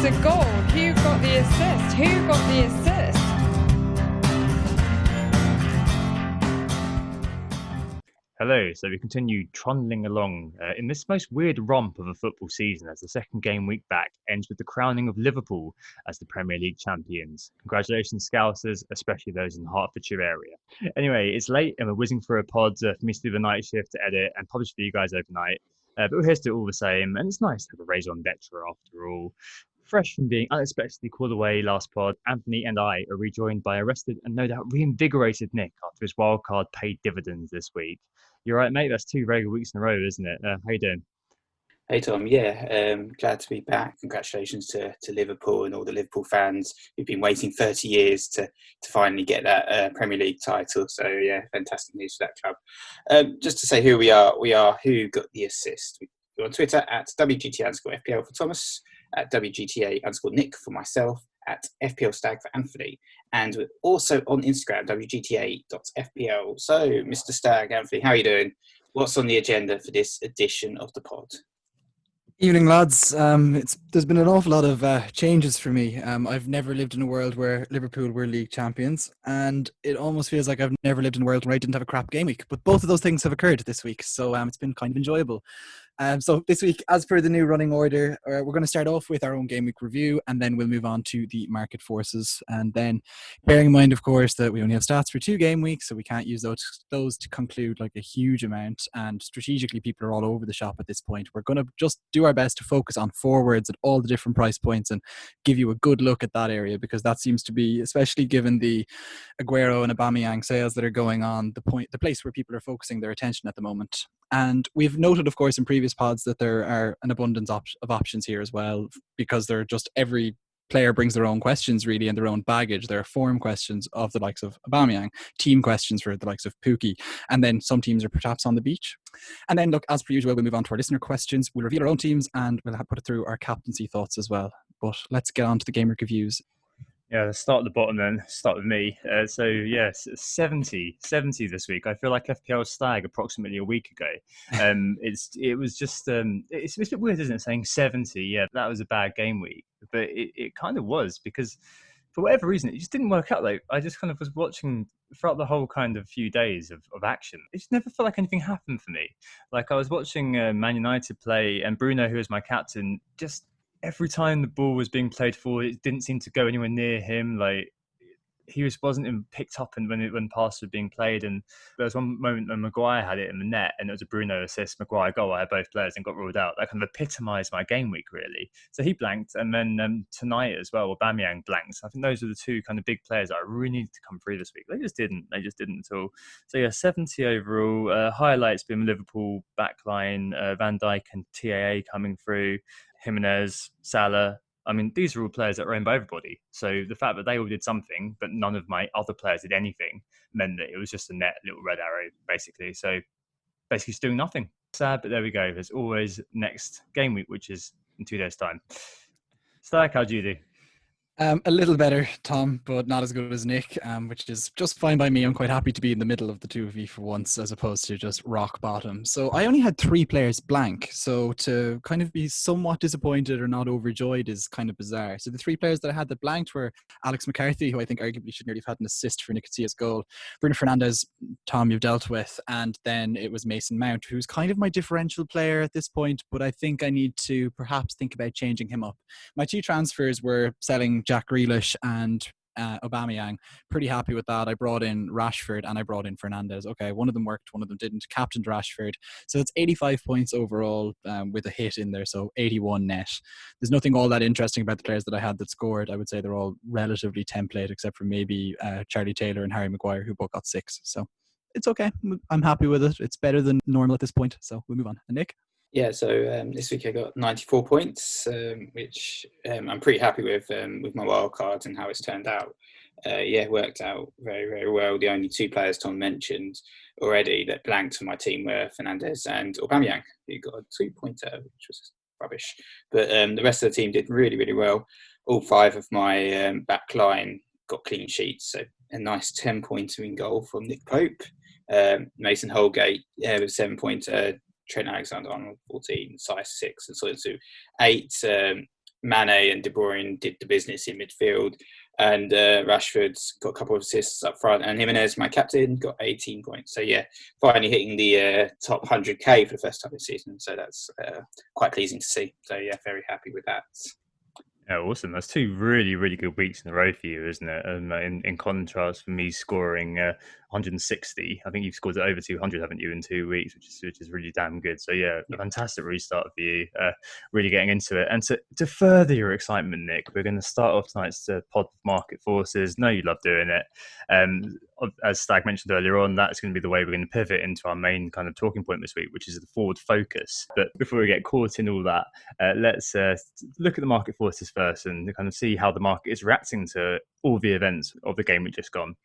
a goal. Who got the assist? Who got the assist? Hello, so we continue trundling along in this most weird romp of a football season as the second game week back ends with the crowning of Liverpool as the Premier League champions. Congratulations, Scousers, especially those in the Hertfordshire area. Anyway, it's late and we're whizzing through a pod for me to do the night shift to edit and publish for you guys overnight. But we're here to do it all the same, and it's nice to have a raison d'etre after all. Fresh from being unexpectedly called away last pod, Anthony and I are rejoined by a rested and no doubt reinvigorated Nick after his wildcard paid dividends this week. You're right, mate. That's 2 regular weeks in a row, isn't it? How you doing? Hey, Tom. Yeah, glad to be back. Congratulations to Liverpool and all the Liverpool fans who've been waiting 30 years to finally get that Premier League title. So, yeah, fantastic news for that club. Just to say who we are Who Got the Assist. We're on Twitter at WGTA_FPL for Thomas, at WGTA_Nick for myself, at FPL Stag for Anthony. And we're also on Instagram, WGTA.FPL. So, Mr. Stag, Anthony, how are you doing? What's on the agenda for this edition of the pod? Evening, lads. There's been an awful lot of changes for me. I've never lived in a world where Liverpool were league champions, and it almost feels like I've never lived in a world where I didn't have a crap game week. But both of those things have occurred this week, so it's been kind of enjoyable. So this week, as per the new running order, we're going to start off with our own game week review, and then we'll move on to the market forces. And then, bearing in mind, of course, that we only have stats for 2 game weeks, so we can't use those to conclude like a huge amount. And strategically, people are all over the shop at this point. We're going to just do our best to focus on forwards at all the different price points and give you a good look at that area, because that seems to be, especially given the Aguero and Aubameyang sales that are going on, the place where people are focusing their attention at the moment. And we've noted, of course, in previous pods that there are an abundance of options here as well, because they're just every player brings their own questions really and their own baggage. There are form questions of the likes of Aubameyang, team questions for the likes of Pookie, and then some teams are perhaps on the beach. And then, look, as per usual, we'll move on to our listener questions. We'll reveal our own teams and we'll put it through our captaincy thoughts as well. But let's get on to the game reviews. Yeah, let's start at the bottom then. Start with me. So, yes, 70 this week. I feel like FPL Stag approximately a week ago. It was just, it's a bit weird, isn't it, saying 70? Yeah, that was a bad game week. But it kind of was, because for whatever reason, it just didn't work out. Like, I just kind of was watching throughout the whole kind of few days of action. It just never felt like anything happened for me. Like, I was watching Man United play, and Bruno, who was my captain, just every time the ball was being played forward, it didn't seem to go anywhere near him. Like, he wasn't even picked up when passes were being played. And there was one moment when Maguire had it in the net, and it was a Bruno assist, Maguire goal. I had both players and got ruled out. That kind of epitomised my game week, really. So he blanked, and then tonight as well, Aubameyang blanked. I think those are the 2 kind of big players that I really needed to come through this week. They just didn't at all. So yeah, 70 overall. Highlights being Liverpool backline, Van Dijk and TAA coming through, Jimenez, Salah. I mean, these are all players that are owned by everybody. So the fact that they all did something, but none of my other players did anything, meant that it was just a net little red arrow, basically. So basically just doing nothing. Sad, but there we go. There's always next game week, which is in 2 days' time. Stark, how do you do? A little better, Tom, but not as good as Nick, which is just fine by me. I'm quite happy to be in the middle of the 2 of you for once, as opposed to just rock bottom. So I only had 3 players blank. So to kind of be somewhat disappointed or not overjoyed is kind of bizarre. So the 3 players that I had that blanked were Alex McCarthy, who I think arguably should nearly have had an assist for Nicotia's goal, Bruno Fernandez, Tom, you've dealt with, and then it was Mason Mount, who's kind of my differential player at this point, but I think I need to perhaps think about changing him up. My 2 transfers were selling Jack Grealish and Aubameyang. Pretty happy with that. I brought in Rashford and I brought in Fernandez. Okay, one of them worked, one of them didn't. Captained Rashford. So it's 85 points overall with a hit in there, so 81 net. There's nothing all that interesting about the players that I had that scored. I would say they're all relatively template, except for maybe Charlie Taylor and Harry Maguire, who both got 6. So it's okay. I'm happy with it. It's better than normal at this point. So we'll move on. And Nick? Yeah, so this week I got 94 points, which I'm pretty happy with my wild cards and how it's turned out. It worked out very, very well. The only 2 players Tom mentioned already that blanked for my team were Fernandez and Aubameyang, who got a 2-pointer, which was rubbish. But the rest of the team did really, really well. All 5 of my back line got clean sheets, so a nice 10-pointer in goal from Nick Pope. Mason Holgate with 7-pointer. Trent Alexander-Arnold 14, size 6, and so 8. Mane and De Bruyne did the business in midfield, and Rashford's got a couple of assists up front, and Jimenez, my captain, got 18 points. So yeah, finally hitting the top 100k for the first time this season. So that's quite pleasing to see. So yeah, very happy with that. Yeah, awesome. That's two really, really good weeks in a row for you, isn't it? In contrast, for me scoring 160, I think you've scored over 200, haven't you, in 2 weeks, which is really damn good. So yeah, a fantastic restart for you. Really getting into it, and to further your excitement, Nick, we're going to start off tonight's pod with market forces. Know you love doing it. As Stag mentioned earlier on, that's going to be the way we're going to pivot into our main kind of talking point this week, which is the forward focus. But before we get caught in all that, let's look at the market forces first and kind of see how the market is reacting to all the events of the game we've just gone.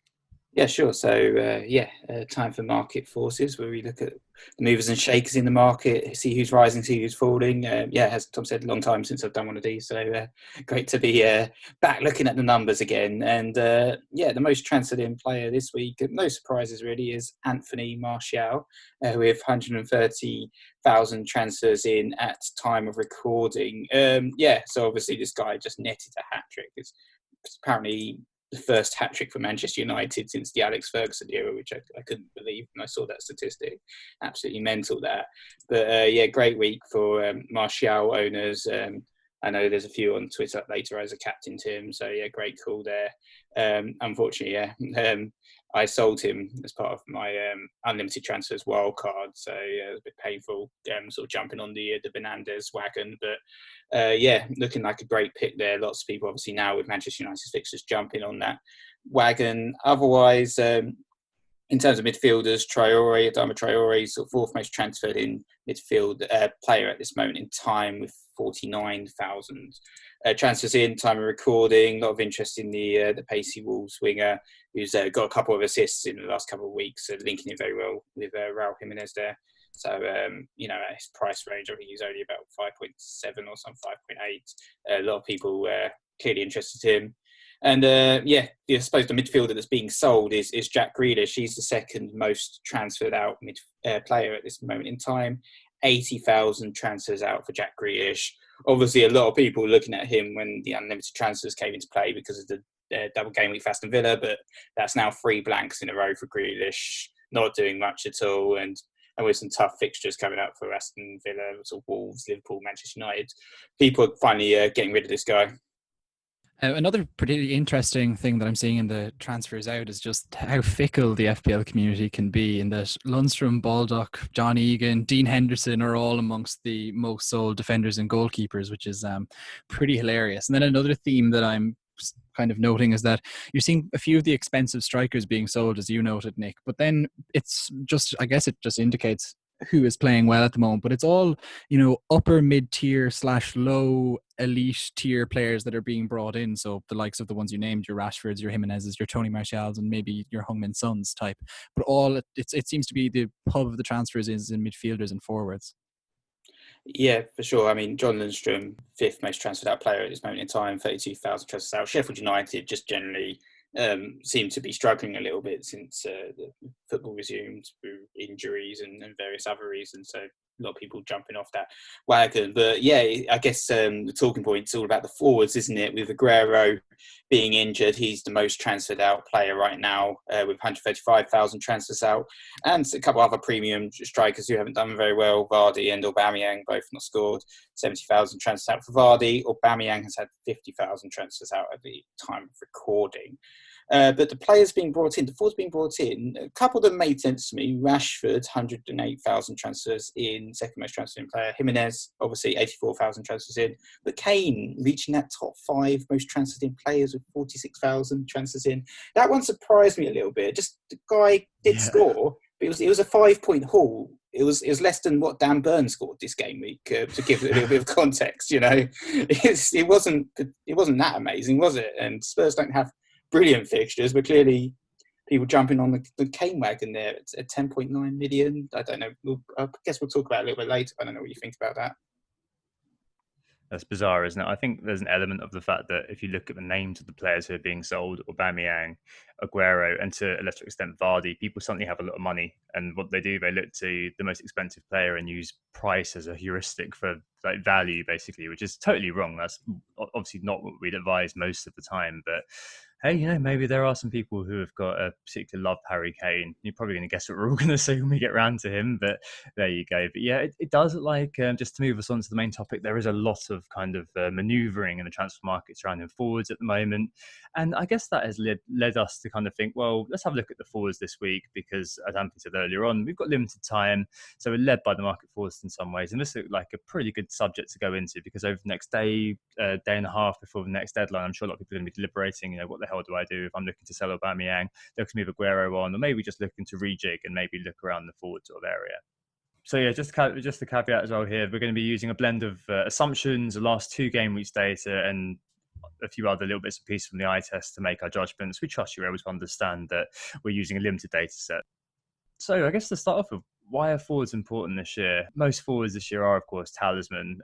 Yeah, sure. So, time for market forces, where we look at the movers and shakers in the market, see who's rising, see who's falling. As Tom said, a long time since I've done one of these. So, great to be back looking at the numbers again. And, the most transferred in player this week, no surprises really, is Anthony Martial, with 130,000 transfers in at time of recording. So obviously this guy just netted a hat-trick. It's apparently the first hat-trick for Manchester United since the Alex Ferguson era, which I couldn't believe when I saw that statistic. Absolutely mental, that. But great week for Martial owners. I know there's a few on Twitter later as a captain to him, so yeah, great call there. Unfortunately, I sold him as part of my unlimited transfers wild card, so yeah, it was a bit painful, sort of jumping on the Fernandez wagon. But looking like a great pick there. Lots of people obviously now with Manchester United's fixtures jumping on that wagon. Otherwise, in terms of midfielders, Adama Traore, sort of fourth most transferred in midfield player at this moment in time, with 49,000 transfers in time of recording. A lot of interest in the pacey Wolves winger, who's got a couple of assists in the last couple of weeks, linking it very well with Raul Jimenez there. So, at his price range, I think he's only about 5.7 or some 5.8. A lot of people clearly interested in him. And I suppose the midfielder that's being sold is Jack Grealish. He's the second most transferred out player at this moment in time. 80,000 transfers out for Jack Grealish. Obviously, a lot of people looking at him when the unlimited transfers came into play because of the double game week for Aston Villa, but that's now 3 blanks in a row for Grealish, not doing much at all. And with some tough fixtures coming up for Aston Villa, sort of Wolves, Liverpool, Manchester United, people are finally getting rid of this guy. Another particularly interesting thing that I'm seeing in the transfers out is just how fickle the FPL community can be, in that Lundstrom, Baldock, John Egan, Dean Henderson are all amongst the most sold defenders and goalkeepers, which is pretty hilarious. And then another theme that I'm kind of noting is that you're seeing a few of the expensive strikers being sold, as you noted, Nick, but then it's just, I guess it just indicates who is playing well at the moment, but it's all, upper mid-tier / low elite tier players that are being brought in. So the likes of the ones you named, your Rashfords, your Jimenez's, your Tony Martials, and maybe your Heung-min Sons type. But all it seems to be the hub of the transfers is in midfielders and forwards. Yeah, for sure. I mean, John Lundstrom, 5th most transferred out player at this moment in time, 32,000 transfers out. Sheffield United just generally seem to be struggling a little bit since the football resumed through injuries and various other reasons. So a lot of people jumping off that wagon. But yeah, I guess the talking point is all about the forwards, isn't it? With Aguero being injured, he's the most transferred out player right now, with 135,000 transfers out. And a couple other premium strikers who haven't done very well, Vardy and Aubameyang, both not scored. 70,000 transfers out for Vardy. Aubameyang has had 50,000 transfers out at the time of recording. But the players being brought in, the forwards being brought in, a couple of them made sense to me. Rashford, 108,000 transfers in, second most transferred in player. Jimenez, obviously 84,000 transfers in. But Kane reaching that top 5 most transferred in players with 46,000 transfers in. That one surprised me a little bit. Just the guy did score, but it was a 5-point haul. It was less than what Dan Burn scored this game week, to give it a little bit of context. It wasn't that amazing, was it? And Spurs don't have brilliant fixtures, but clearly people jumping on the Kane wagon there at 10.9 million. I don't know. I guess we'll talk about it a little bit later. I don't know what you think about that. That's bizarre, isn't it? I think there's an element of the fact that if you look at the names of the players who are being sold, Aubameyang, Aguero, and to a lesser extent Vardy, people suddenly have a lot of money, and what they do, they look to the most expensive player and use price as a heuristic for like value, basically, which is totally wrong. That's obviously not what we'd advise most of the time, but hey, maybe there are some people who have got a particular love for Harry Kane. You're probably going to guess what we're all going to say when we get round to him, but there you go. But yeah, it does look like, just to move us on to the main topic, there is a lot of kind of manoeuvring in the transfer market surrounding forwards at the moment. And I guess that has led us to kind of think, well, let's have a look at the forwards this week, because as Anthony said earlier on, we've got limited time. So we're led by the market forwards in some ways. And this looks like a pretty good subject to go into, because over the next day and a half before the next deadline, I'm sure a lot of people are going to be deliberating, what the hell do I do if I'm looking to sell Aubameyang, looking to move Aguero on, or maybe just looking to rejig and maybe look around the forward sort of area. So yeah, just the caveat as well here, we're going to be using a blend of assumptions, the last 2 game weeks data, and a few other little bits and pieces from the eye test to make our judgments. We trust you're able to understand that we're using a limited data set. So I guess to start off with, why are forwards important this year? Most forwards this year are, of course, talisman.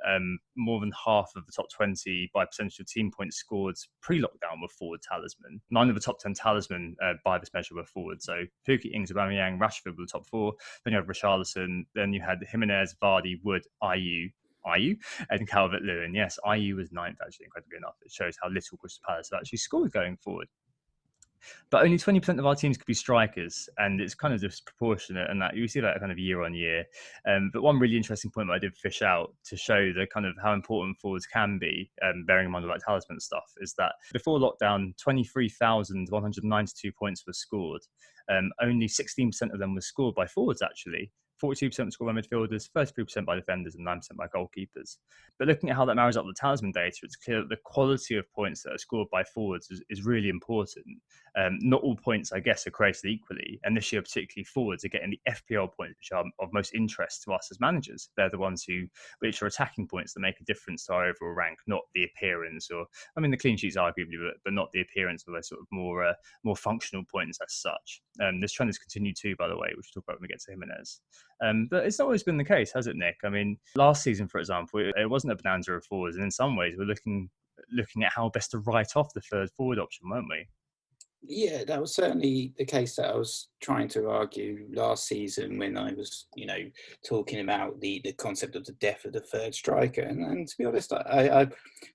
More than half of the top 20 by percentage of team points scored pre-lockdown were forward talisman. 9 of the top 10 talisman by this measure were forward. So Pukki, Ings, Aubameyang, Rashford were the top 4. Then you have Richarlison. Then you had Jimenez, Vardy, Wood, Ayew, and Calvert-Lewin. Yes, Ayew was 9th, actually, incredibly enough. It shows how little Crystal Palace have actually scored going forward. But only 20% of our teams could be strikers, and it's kind of disproportionate, and that you see that kind of year on year. But one really interesting point that I did fish out to show the kind of how important forwards can be, bearing in mind the talisman stuff, is that before lockdown, 23,192 points were scored. Only 16% of them were scored by forwards, actually. 42% scored by midfielders, 33% by defenders, and 9% by goalkeepers. But looking at how that marries up with the talisman data, it's clear that the quality of points that are scored by forwards is really important. Not all points, I guess, are created equally. And this year, particularly, forwards are getting the FPL points, which are of most interest to us as managers. They're the ones which are attacking points that make a difference to our overall rank, not the appearance, or, I mean, the clean sheets arguably, but not the appearance of those sort of more functional points as such. This trend has continued too, by the way, which we'll talk about when we get to Jimenez. But it's not always been the case, has it, Nick? I mean, last season, for example, it wasn't a bonanza of forwards, and in some ways, we're looking at how best to write off the third forward option, weren't we? Yeah, that was certainly the case that I was trying to argue last season when I was, talking about the concept of the death of the third striker. And to be honest, I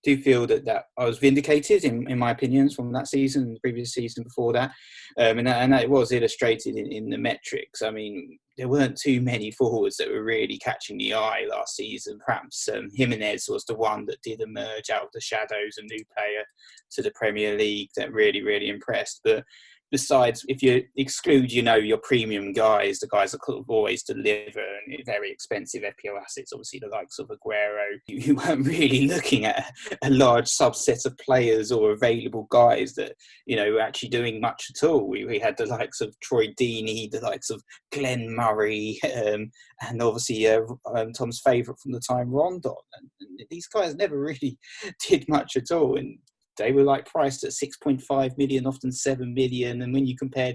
do feel that I was vindicated in my opinions from that season, the previous season before that. And that it was illustrated in the metrics. I mean, there weren't too many forwards that were really catching the eye last season. Perhaps Jimenez was the one that did emerge out of the shadows, a new player to the Premier League that really, really impressed. But besides, if you exclude, your premium guys, the guys that could always deliver and very expensive FPL assets, obviously the likes of Aguero, you weren't really looking at a large subset of players or available guys that, were actually doing much at all. We had the likes of Troy Deeney, the likes of Glenn Murray, and obviously Tom's favourite from the time, Rondon. And these guys never really did much at all. And they were priced at 6.5 million, often 7 million. And when you compared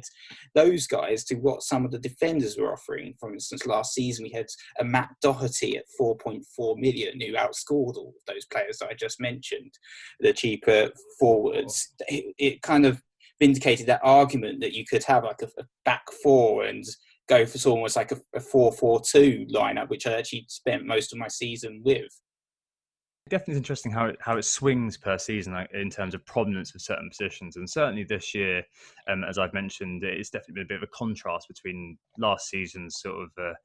those guys to what some of the defenders were offering, for instance, last season we had a Matt Doherty at 4.4 million who outscored all of those players that I just mentioned, the cheaper forwards. It kind of vindicated that argument that you could have a back four and go for almost like a 4-4-2 lineup, which I actually spent most of my season with. Definitely interesting how it swings per season, in terms of prominence of certain positions, and certainly this year, as I've mentioned, it's definitely been a bit of a contrast between last season's sort of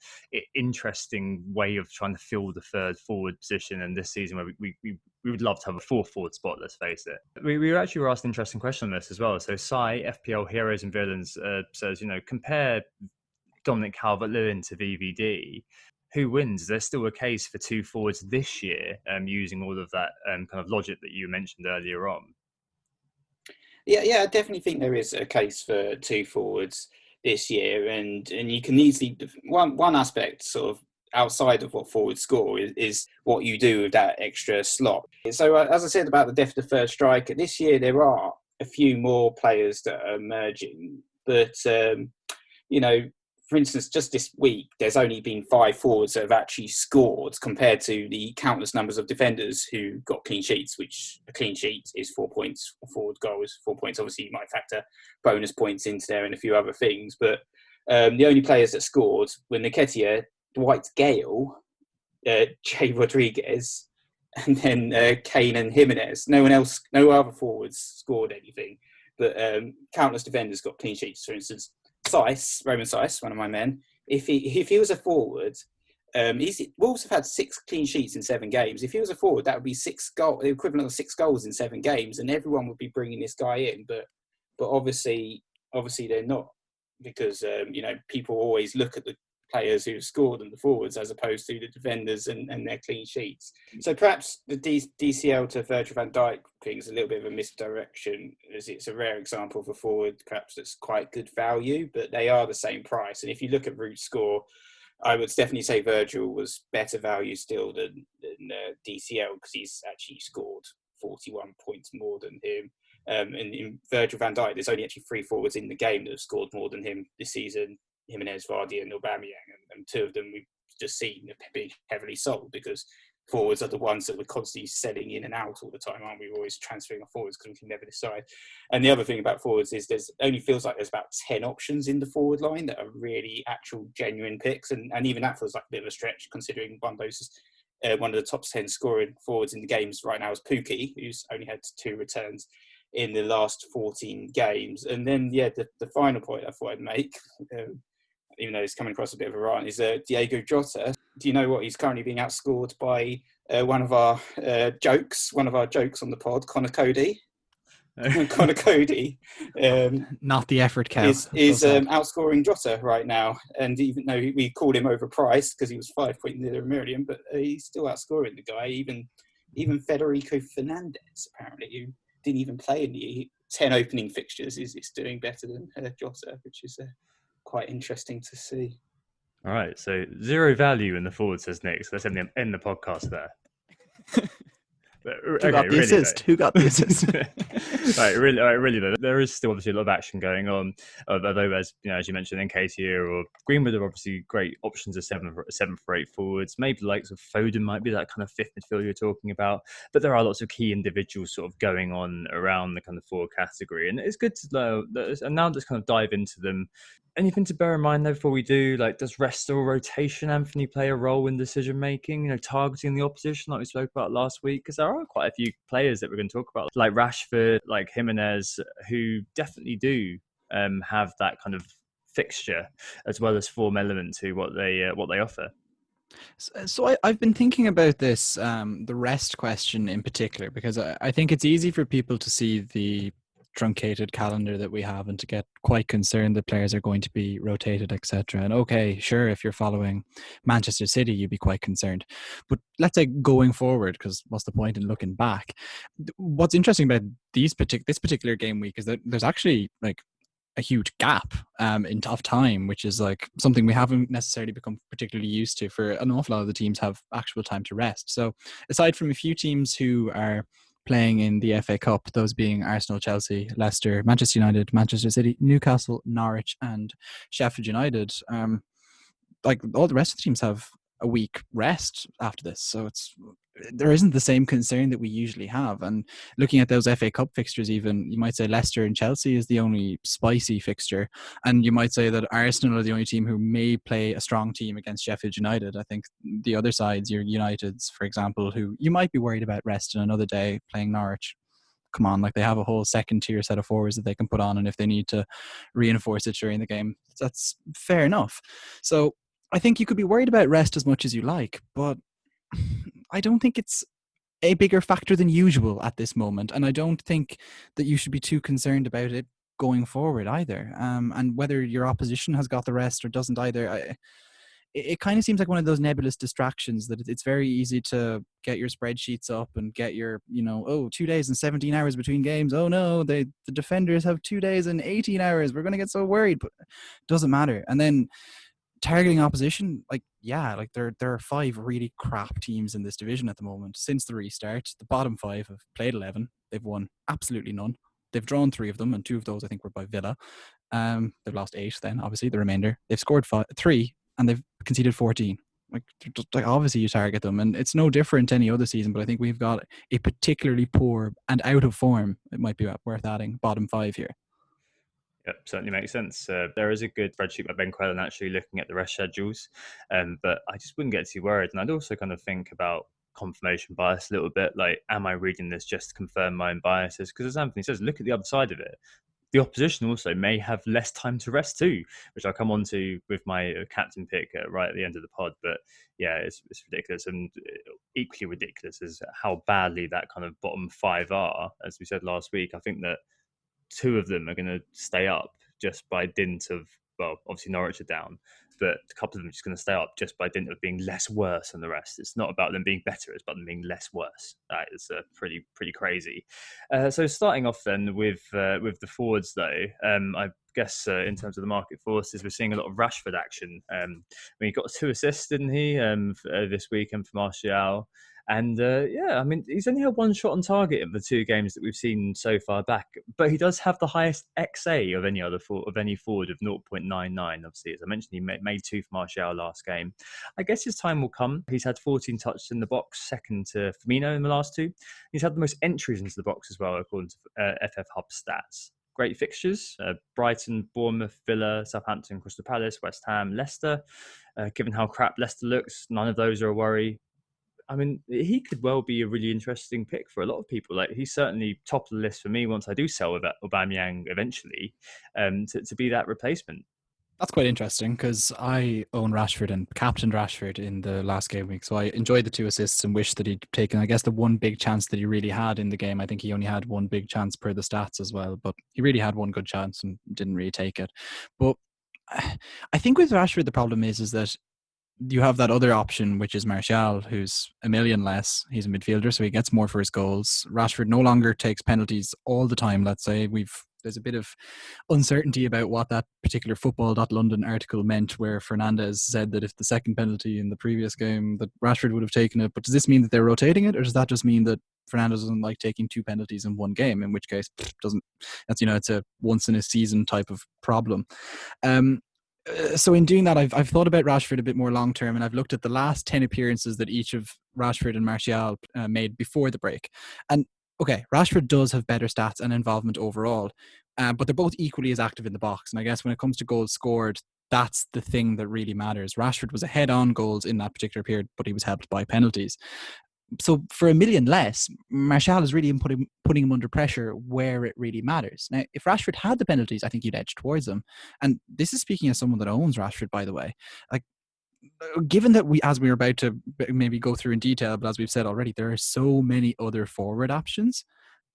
interesting way of trying to fill the third forward position, and this season where we would love to have a 4 forward spot. Let's face it. We were asked an interesting question on this as well. So Sai, FPL Heroes and Villains, says, compare Dominic Calvert-Lewin to VVD. Who wins? Is there still a case for 2 forwards this year, using all of that kind of logic that you mentioned earlier on? Yeah, I definitely think there is a case for 2 forwards this year, and you can easily one aspect sort of outside of what forwards score is what you do with that extra slot. So as I said about the death of the third striker, this year there are a few more players that are emerging, but for instance, just this week, there's only been 5 forwards that have actually scored compared to the countless numbers of defenders who got clean sheets, which a clean sheet is 4 points, a forward goal is 4 points. Obviously, you might factor bonus points into there and a few other things. But the only players that scored were Nketiah, Dwight Gale, Jay Rodriguez, and then Kane and Jimenez. No other forwards scored anything. But countless defenders got clean sheets. For instance, Roman Saiss, one of my men, if he was a forward, Wolves have had 6 clean sheets in 7 games. If he was a forward, that would be the equivalent of 6 goals in 7 games, and everyone would be bringing this guy in. But obviously they're not, because people always look at the players who've scored and the forwards as opposed to the defenders and their clean sheets. So perhaps the DCL to Virgil van Dijk thing is a little bit of a misdirection, as it's a rare example of a forward perhaps that's quite good value, but they are the same price. And if you look at root score, I would definitely say Virgil was better value still than DCL, because he's actually scored 41 points more than him. And in Virgil van Dijk, there's only actually 3 forwards in the game that have scored more than him this season: Jimenez, Vardy and Aubameyang, and 2 of them we've just seen being heavily sold, because forwards are the ones that we're constantly selling in and out all the time, aren't we? We're always transferring our forwards because we can never decide. And the other thing about forwards is feels like there's about 10 options in the forward line that are really actual genuine picks, and even that feels like a bit of a stretch, considering one of the top 10 scoring forwards in the games right now is Pukki, who's only had 2 returns in the last 14 games. And then the final point I thought I'd make, even though it's coming across a bit of a rant, is Diego Jota. Do you know what? He's currently being outscored by one of our jokes on the pod, Connor Cody. Connor Cody, not the effort count, is outscoring Jota right now. And even though we called him overpriced because he was 5.0 million, but he's still outscoring the guy. Even Federico Fernandez, apparently, who didn't even play in the 10 opening fixtures, is doing better than Jota, which is quite interesting to see. All right, so 0 value in the forward, says Nick. So let's end the podcast there. Who got the assist? Really though, there is still obviously a lot of action going on. Although, as you mentioned, Nketiah or Greenwood are obviously great options as 7 for 8 forwards. Maybe the likes of Foden might be that kind of 5th midfielder you're talking about. But there are lots of key individuals sort of going on around the kind of forward category, and it's good to know. And now let's kind of dive into them. Anything to bear in mind though before we do? Like, does rest or rotation, Anthony, play a role in decision making? Targeting the opposition, like we spoke about last week, because there are quite a few players that we're going to talk about, like Rashford, like Jimenez, who definitely do have that kind of fixture as well as form element to what they offer. So I've been thinking about this, the rest question in particular, because I think it's easy for people to see the truncated calendar that we have and to get quite concerned that players are going to be rotated, etc. And okay, sure, if you're following Manchester City, you'd be quite concerned. But let's say going forward, because what's the point in looking back? What's interesting about this particular game week is that there's actually like a huge gap of time, which is like something we haven't necessarily become particularly used to. For an awful lot of the teams have actual time to rest. So aside from a few teams who are playing in the FA Cup, those being Arsenal, Chelsea, Leicester, Manchester United, Manchester City, Newcastle, Norwich and Sheffield United, like all the rest of the teams have a week rest after this, so there isn't the same concern that we usually have. And looking at those FA Cup fixtures, even you might say Leicester and Chelsea is the only spicy fixture, and you might say that Arsenal are the only team who may play a strong team against Sheffield United. I think the other sides, your Uniteds, for example, who you might be worried about resting another day playing Norwich. Come on, like they have a whole second tier set of forwards that they can put on, and if they need to reinforce it during the game, that's fair enough. So I think you could be worried about rest as much as you like, but I don't think it's a bigger factor than usual at this moment. And I don't think that you should be too concerned about it going forward either. And whether your opposition has got the rest or doesn't either, it kind of seems like one of those nebulous distractions that it's very easy to get your spreadsheets up and get your, 2 days and 17 hours between games. Oh no, the defenders have 2 days and 18 hours. We're going to get so worried, but it doesn't matter. And then targeting opposition, there are 5 really crap teams in this division at the moment. Since the restart, the bottom 5 have played 11. They've won absolutely none. They've drawn 3 of them, and 2 of those I think were by Villa. They've lost 8 then, obviously, the remainder. They've scored 3 and they've conceded 14. Like obviously you target them, and it's no different to any other season, but I think we've got a particularly poor and out of form, it might be worth adding, bottom 5 here. Yep, certainly makes sense. There is a good spreadsheet by Ben Quellen actually looking at the rest schedules, but I just wouldn't get too worried. And I'd also kind of think about confirmation bias a little bit. Like, am I reading this just to confirm my own biases? Because as Anthony says, look at the other side of it. The opposition also may have less time to rest too, which I'll come on to with my captain pick right at the end of the pod. But yeah, it's ridiculous, and equally ridiculous is how badly that kind of bottom 5 are. As we said last week, I think that 2 of them are going to stay up just by dint of, well, obviously Norwich are down, but a couple of them are just going to stay up just by dint of being less worse than the rest. It's not about them being better, it's about them being less worse. That is pretty crazy. So starting off then with the forwards though, I guess in terms of the market forces, we're seeing a lot of Rashford action. He got 2 assists, didn't he, this weekend for Martial? And yeah, I mean, he's only had 1 shot on target in the 2 games that we've seen so far back, but he does have the highest XA of any forward of 0.99. Obviously, as I mentioned, he made 2 for Martial last game. I guess his time will come. He's had 14 touches in the box, second to Firmino in the last 2. He's had the most entries into the box as well, according to FF Hub stats. Great fixtures: Brighton, Bournemouth, Villa, Southampton, Crystal Palace, West Ham, Leicester. Given how crap Leicester looks, none of those are a worry. I mean, he could well be a really interesting pick for a lot of people. Like, he's certainly top of the list for me once I do sell Aubameyang eventually, to be that replacement. That's quite interesting because I own Rashford and captained Rashford in the last game week. So I enjoyed the 2 assists and wish that he'd taken, I guess, the 1 big chance that he really had in the game. I think he only had 1 big chance per the stats as well, but he really had 1 good chance and didn't really take it. But I think with Rashford, the problem is that you have that other option, which is Martial, who's $1 million less. He's a midfielder, so he gets more for his goals. Rashford no longer takes penalties all the time. Let's say there's a bit of uncertainty about what that particular Football.London article meant, where Fernandez said that if the second penalty in the previous game, that Rashford would have taken it. But does this mean that they're rotating it, or does that just mean that Fernandez doesn't like taking 2 penalties in 1 game? In which case, it's a once in a season type of problem. So in doing that, I've thought about Rashford a bit more long term, and I've looked at the last 10 appearances that each of Rashford and Martial made before the break. And okay, Rashford does have better stats and involvement overall, but they're both equally as active in the box. And I guess when it comes to goals scored, that's the thing that really matters. Rashford was ahead on goals in that particular period, but he was helped by penalties. So for $1 million less, Martial is really putting him under pressure where it really matters. Now, if Rashford had the penalties, I think you'd edge towards them. And this is speaking as someone that owns Rashford, by the way. Like, given that as we were about to maybe go through in detail, but as we've said already, there are so many other forward options.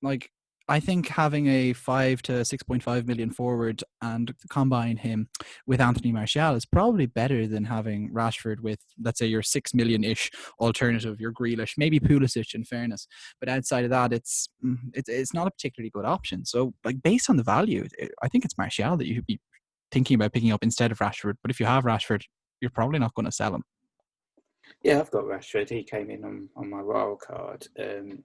Like, I think having a 5 to 6.5 million forward and combine him with Anthony Martial is probably better than having Rashford with, let's say, your 6 million-ish alternative, your Grealish, maybe Pulisic in fairness. But outside of that, it's not a particularly good option. So, like, based on the value, I think it's Martial that you'd be thinking about picking up instead of Rashford. But if you have Rashford, you're probably not going to sell him. Yeah, I've got Rashford. He came in on my wild card, and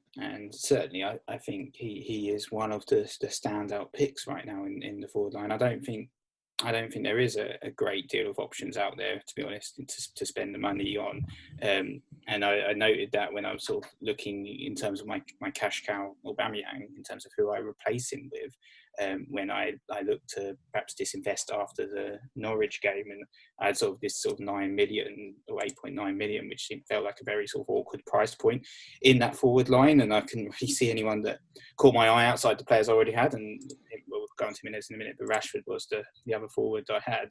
certainly I think he is one of the standout picks right now in the forward line. I don't think there is a great deal of options out there, to be honest, to spend the money on. And I noted that when I was sort of looking in terms of my cash cow Aubameyang, in terms of who I replace him with, when I looked to perhaps disinvest after the Norwich game, and I had sort of this sort of 9 million or 8.9 million, which felt like a very sort of awkward price point in that forward line, and I couldn't really see anyone that caught my eye outside the players I already had, and we'll go on to minutes in a minute, but Rashford was the other forward I had,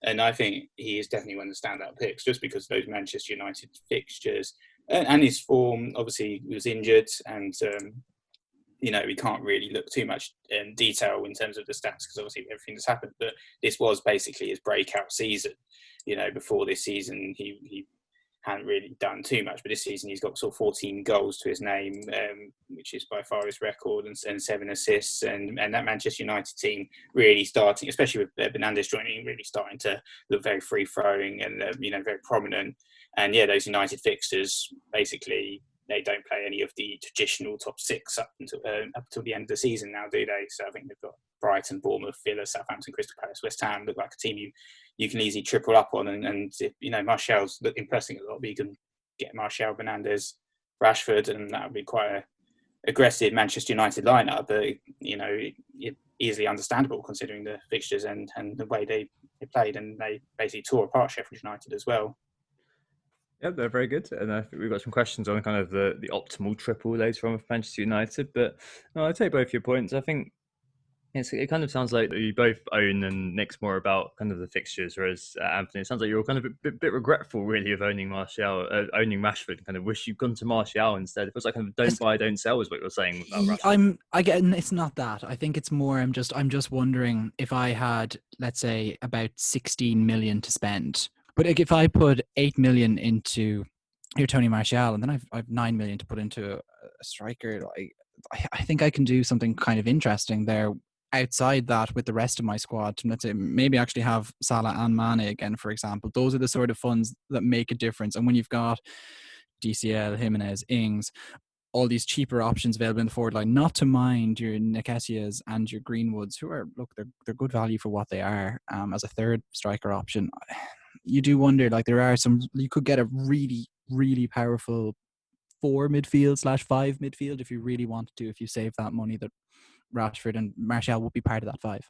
and I think he is definitely one of the standout picks, just because of those Manchester United fixtures and his form. Obviously, he was injured, and we can't really look too much in detail in terms of the stats, because obviously everything that's happened, but this was basically his breakout season. Before this season, he hadn't really done too much, but this season he's got sort of 14 goals to his name, which is by far his record, and 7 assists, and that Manchester United team really starting, especially with Fernandez joining, really starting to look very free-flowing and very prominent. And yeah, those United fixtures basically they don't play any of the traditional top six up until the end of the season now, do they? So I think they've got Brighton, Bournemouth, Villa, Southampton, Crystal Palace, West Ham look like a team you can easily triple up on. And Martial's impressing a lot, but you can get Martial, Fernandez, Rashford, and that would be quite a aggressive Manchester United lineup, but easily understandable considering the fixtures and the way they played, and they basically tore apart Sheffield United as well. Yeah, they're very good, and I think we've got some questions on kind of the optimal triple later on with Manchester United. But no, I take both your points. I think it kind of sounds like you both own, and Nick's more about kind of the fixtures, whereas Anthony, it sounds like you're kind of a bit regretful, really, of owning owning Rashford, and kind of wish you'd gone to Martial instead. It feels like kind of don't buy, don't sell is what you're saying about Rashford. It's not that. I think it's more. I'm just wondering if I had, let's say, about 16 million to spend, but if I put 8 million into your Tony Martial, and then I've 9 million to put into a striker, I think I can do something kind of interesting there. Outside that, with the rest of my squad, to, let's say, maybe actually have Salah and Mane again, for example. Those are the sort of funds that make a difference. And when you've got DCL, Jimenez, Ings, all these cheaper options available in the forward line, not to mind your Nketiahs and your Greenwoods, who are, look, they're good value for what they are, as a third striker option. You do wonder, there are some, you could get a really, really powerful 4 midfield / 5 midfield if you really wanted to, if you save that money that Rashford and Martial would be part of that 5.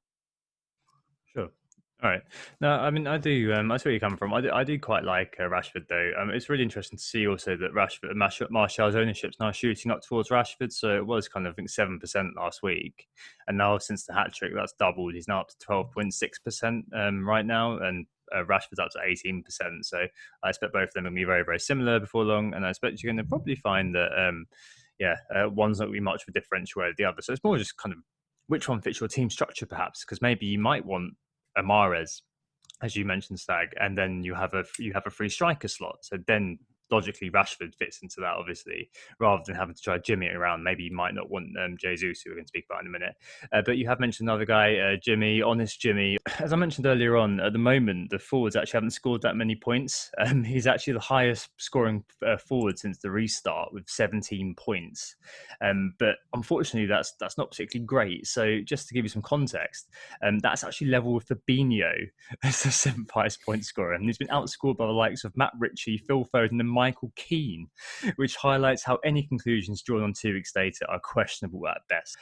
Sure. All right. No, I mean, I do. That's where you come from. I do quite like Rashford, though. It's really interesting to see also that Martial's ownership's now shooting up towards Rashford. So it was kind of, I think, 7% last week, and now since the hat trick, that's doubled. He's now up to 12.6% right now, and Rashford's up to 18%. So I expect both of them will be very, very similar before long, and I expect you're going to probably find that, one's not going to be much of a differential over the other. So it's more just kind of which one fits your team structure, perhaps, because maybe you might want a Mahrez, as you mentioned, Stag, and then you have a free striker slot. So then logically Rashford fits into that, obviously, rather than having to try Jimmy around. Maybe you might not want Jesus, who we're going to speak about in a minute. But you have mentioned another guy, Jimmy, honest Jimmy. As I mentioned earlier on, at the moment, the forwards actually haven't scored that many points. He's actually the highest scoring forward since the restart with 17 points. But unfortunately, that's not particularly great. So just to give you some context, that's actually level with Fabinho as the 7th highest point scorer. And he's been outscored by the likes of Matt Ritchie, Phil Foden, and Michael Keane, which highlights how any conclusions drawn on 2 weeks later are questionable at best.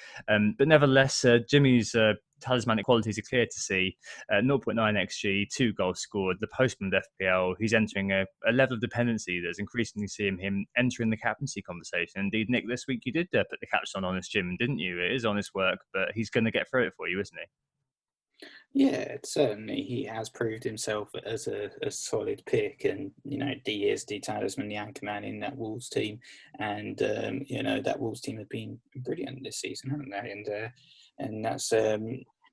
But nevertheless, Jimmy's talismanic qualities are clear to see. 0.9 XG, 2 goals scored, the postman of FPL. He's entering a level of dependency that's increasingly seeing him entering the captaincy conversation. Indeed, Nick, this week you did put the caption on Honest Jim, didn't you? It is honest work, but he's going to get through it for you, isn't he? Yeah, certainly he has proved himself as a solid pick, and D is the talisman, the anchorman in that Wolves team, and that Wolves team have been brilliant this season, haven't they? And that's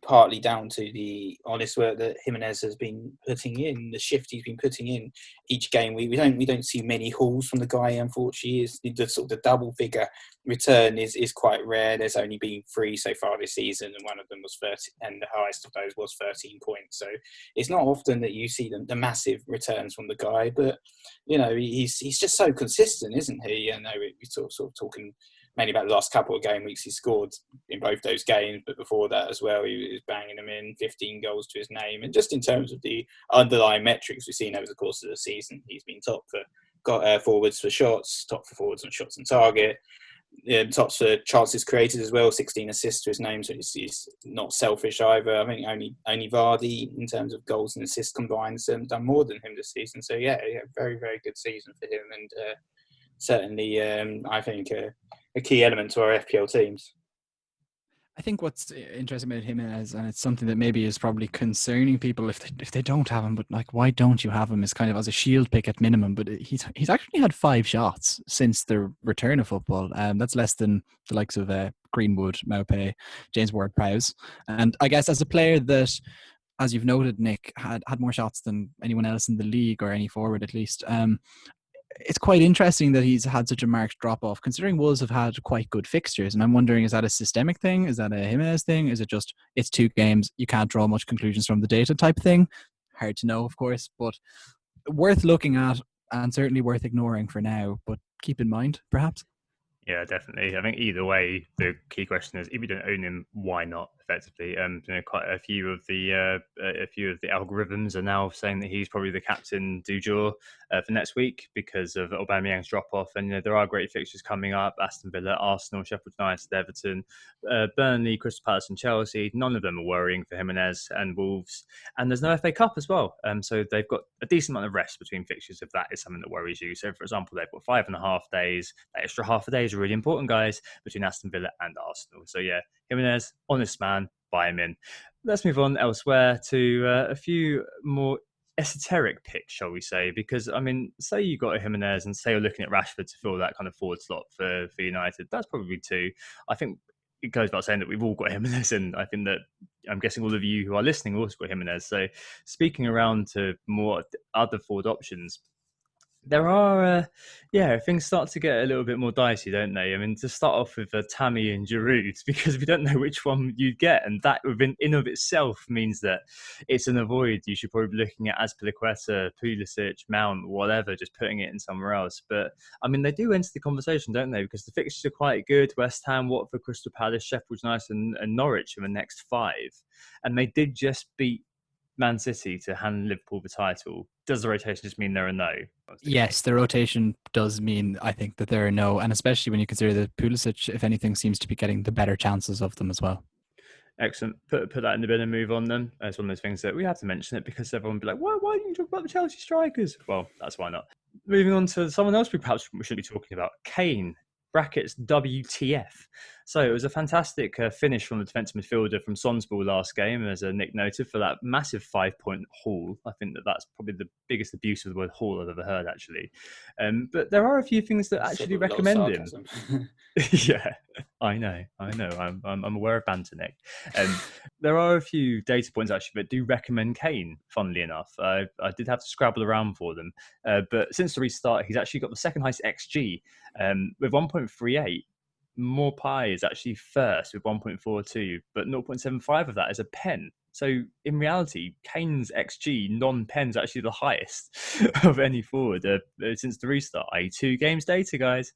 partly down to the honest work that Jimenez has been putting in, the shift he's been putting in each game. We don't see many hauls from the guy, unfortunately. The sort of the double figure return is quite rare. There's only been 3 so far this season, and one of them was 30, and the highest of those was 13 points. So it's not often that you see the massive returns from the guy, but he's just so consistent, isn't he? We're sort of talking mainly about the last couple of game weeks. He scored in both those games, but before that as well, he was banging them in, 15 goals to his name. And just in terms of the underlying metrics we've seen over the course of the season, he's been top for forwards for shots, top for forwards on shots on target, tops for chances created as well, 16 assists to his name, so he's not selfish either. I think only Vardy, in terms of goals and assists combined, has done more than him this season. So yeah, very, very good season for him, and certainly I think a key element to our FPL teams. I think what's interesting about him is, and it's something that maybe is probably concerning people if they don't have him, but why don't you have him, is kind of as a shield pick at minimum. But he's actually had 5 shots since the return of football. That's less than the likes of Greenwood, Maupay, James Ward-Prowse. And I guess as a player that, as you've noted, Nick, had more shots than anyone else in the league, or any forward at least, it's quite interesting that he's had such a marked drop-off, considering Wolves have had quite good fixtures. And I'm wondering, is that a systemic thing? Is that a Jimenez thing? Is it just, it's 2 games, you can't draw much conclusions from the data type thing? Hard to know, of course, but worth looking at, and certainly worth ignoring for now. But keep in mind, perhaps? Yeah, definitely. I think either way, the key question is if you don't own him, why not? Effectively, quite a few of the algorithms are now saying that he's probably the captain du jour for next week because of Aubameyang's drop off. And there are great fixtures coming up: Aston Villa, Arsenal, Sheffield United, Everton, Burnley, Crystal Palace, and Chelsea. None of them are worrying for Jimenez and Wolves. And there's no FA Cup as well. So they've got a decent amount of rest between fixtures if that is something that worries you. So, for example, they've got 5.5 days. That extra half a day is really important, guys, between Aston Villa and Arsenal. So, yeah, Jimenez, honest man, buy him in. Let's move on elsewhere to a few more esoteric picks, shall we say? Because, I mean, say you got a Jimenez and say you're looking at Rashford to fill that kind of forward slot for United. That's probably two. I think it goes without saying that we've all got Jimenez, and I think that I'm guessing all of you who are listening also got Jimenez. So speaking around to more other forward options, there are, things start to get a little bit more dicey, don't they? I mean, to start off with Tammy and Giroud, because we don't know which one you get, and that within in of itself means that it's an avoid. You should probably be looking at Azpilicueta, Pulisic, Mount, whatever, just putting it in somewhere else. But I mean, they do enter the conversation, don't they? Because the fixtures are quite good: West Ham, Watford, Crystal Palace, Sheffield United, and Norwich in the next 5, and they did just beat Man City to hand Liverpool the title. Does the rotation just mean there are no? Yes, the rotation does mean, I think, that there are no, and especially when you consider that Pulisic, if anything, seems to be getting the better chances of them as well. Excellent. Put that in the bin and move on then. It's one of those things that we have to mention it because everyone will be like, why didn't you talk about the Chelsea strikers? Well, that's why not. Moving on to someone else we should be talking about. Kane, brackets WTF. So it was a fantastic finish from the defensive midfielder from Sonsball last game, as Nick noted, for that massive 5-point haul. I think that's probably the biggest abuse of the word haul I've ever heard, actually. But there are a few things that actually recommend him. Yeah, I know. I'm aware of banter, Nick. There are a few data points actually that do recommend Kane. Funnily enough, I did have to scrabble around for them, but since the restart, he's actually got the second highest XG with 1.38. Morpie is actually first with 1.42, but 0.75 of that is a pen. So in reality, Kane's XG non-pen is actually the highest of any forward since the restart. 2 games data, guys.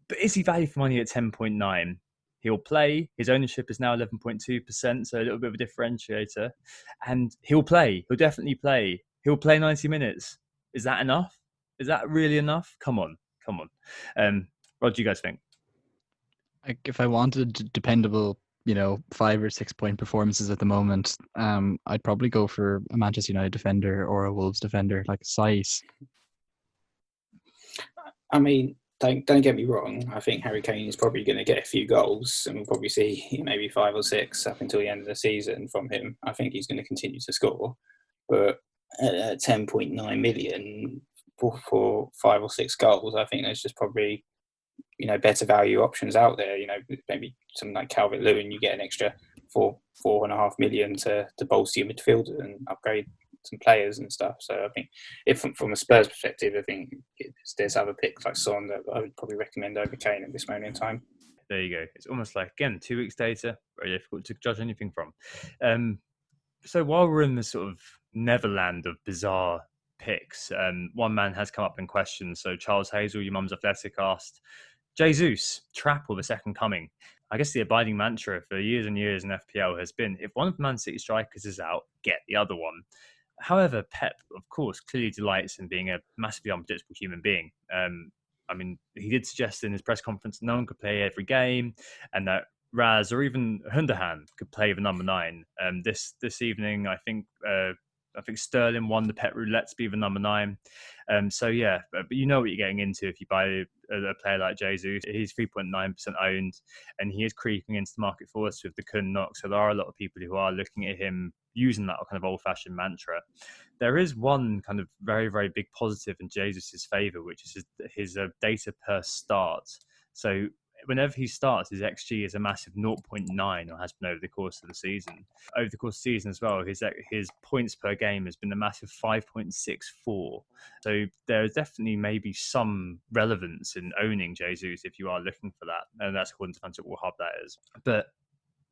But is he value for money at 10.9? He'll play. His ownership is now 11.2%, so a little bit of a differentiator. And he'll play. He'll definitely play. He'll play 90 minutes. Is that enough? Is that really enough? Come on. What do you guys think? If I wanted dependable, 5 or 6 point performances at the moment, I'd probably go for a Manchester United defender or a Wolves defender like Saiz. I mean, don't get me wrong. I think Harry Kane is probably going to get a few goals, and we'll probably see maybe 5 or 6 up until the end of the season from him. I think he's going to continue to score, but at 10.9 million for 5 or 6 goals, I think there's just probably better value options out there. Maybe something like Calvert-Lewin, you get an extra 4.5 million to bolster your midfield and upgrade some players and stuff. So I think, if from a Spurs perspective, I think there's other picks like Son that I would probably recommend over Kane at this moment in time. There you go. It's almost like, again, 2 weeks data, very difficult to judge anything from. So while we're in the sort of Neverland of bizarre picks, one man has come up in question. So Charles Hazel, your mum's athletic, asked, Jesus, trap or the second coming? I guess the abiding mantra for years and years in FPL has been, if one of the Man City strikers is out, get the other one. However, Pep, of course, clearly delights in being a massively unpredictable human being. I mean, he did suggest in his press conference no one could play every game, and that Raz or even Hunderhan could play the number 9. This evening, I think Sterling won the Pet Roulette to be the number 9. So yeah, but you know what you're getting into if you buy a player like Jesus. He's 3.9% owned, and he is creeping into the market for us with the Kun knock. So there are a lot of people who are looking at him using that kind of old-fashioned mantra. There is one kind of very, very big positive in Jesus's favour, which is his data per start. So whenever he starts, his XG is a massive 0.9, or has been over the course of the season. Over the course of the season as well, his points per game has been a massive 5.64. So there is definitely maybe some relevance in owning Jesus if you are looking for that. And that's according to Fantastic Hub, that is. But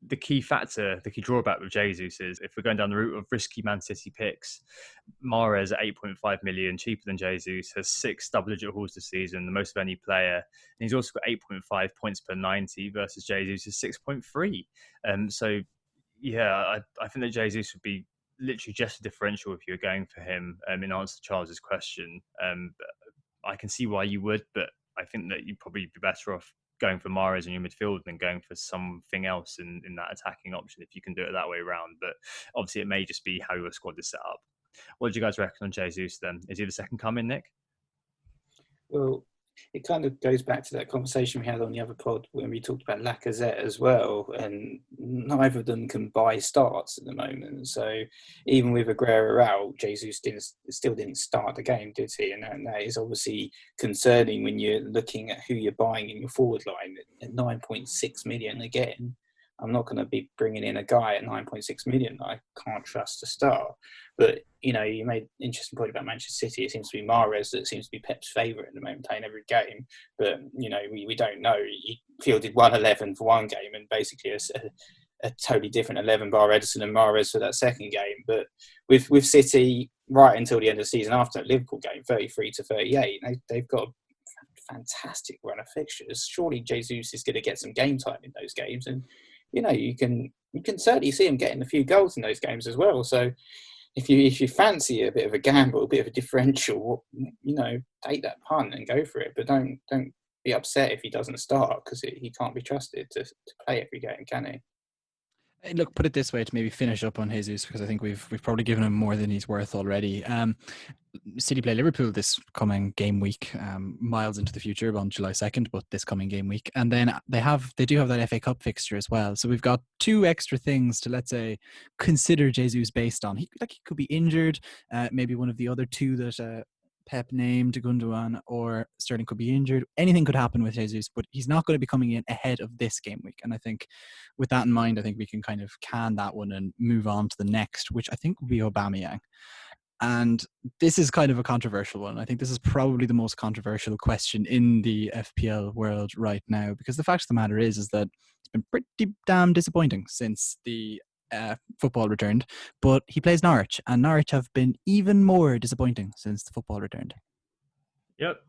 the key factor, the key drawback with Jesus is if we're going down the route of risky Man City picks, Mahrez at 8.5 million, cheaper than Jesus, has 6 double-digit hauls this season, the most of any player. And he's also got 8.5 points per 90 versus Jesus' 6.3. So, yeah, I think that Jesus would be literally just a differential if you were going for him in answer to Charles's question. I can see why you would, but I think that you'd probably be better off going for Mahrez in your midfield than going for something else in that attacking option if you can do it that way around. But obviously, it may just be how your squad is set up. What do you guys reckon on Jesus then? Is he the second coming, Nick? Well, it kind of goes back to that conversation we had on the other pod when we talked about Lacazette as well, and neither of them can buy starts at the moment. So even with Aguero out, Jesus still didn't start the game, did he? And that is obviously concerning when you're looking at who you're buying in your forward line at 9.6 million again. I'm not going to be bringing in a guy at 9.6 million that I can't trust to start. But, you made an interesting point about Manchester City. It seems to be Mahrez that seems to be Pep's favourite at the moment, playing every game. But, we don't know. He fielded 111 for one game and basically a totally different 11 bar Edison and Mahrez for that second game. But with City, right until the end of the season after that Liverpool game, 33 to 38, they've got a fantastic run of fixtures. Surely Jesus is going to get some game time in those games. And, you can certainly see him getting a few goals in those games as well. So if you fancy a bit of a gamble, a bit of a differential, take that punt and go for it. But don't be upset if he doesn't start because he can't be trusted to play every game, can he? Look, put it this way to maybe finish up on Jesus, because I think we've probably given him more than he's worth already. City play Liverpool this coming game week, miles into the future on July 2nd, but this coming game week. And then they do have that FA Cup fixture as well. So we've got 2 extra things to, let's say, consider Jesus based on. He could be injured, maybe one of the other 2 that Pep named, Gundogan or Sterling could be injured. Anything could happen with Jesus, but he's not going to be coming in ahead of this game week. And I think with that in mind, I think we can kind of can that one and move on to the next, which I think will be Aubameyang. And this is kind of a controversial one. I think this is probably the most controversial question in the FPL world right now, because the fact of the matter is that it's been pretty damn disappointing since the football returned, but he plays Norwich, and Norwich have been even more disappointing since the football returned. Yep,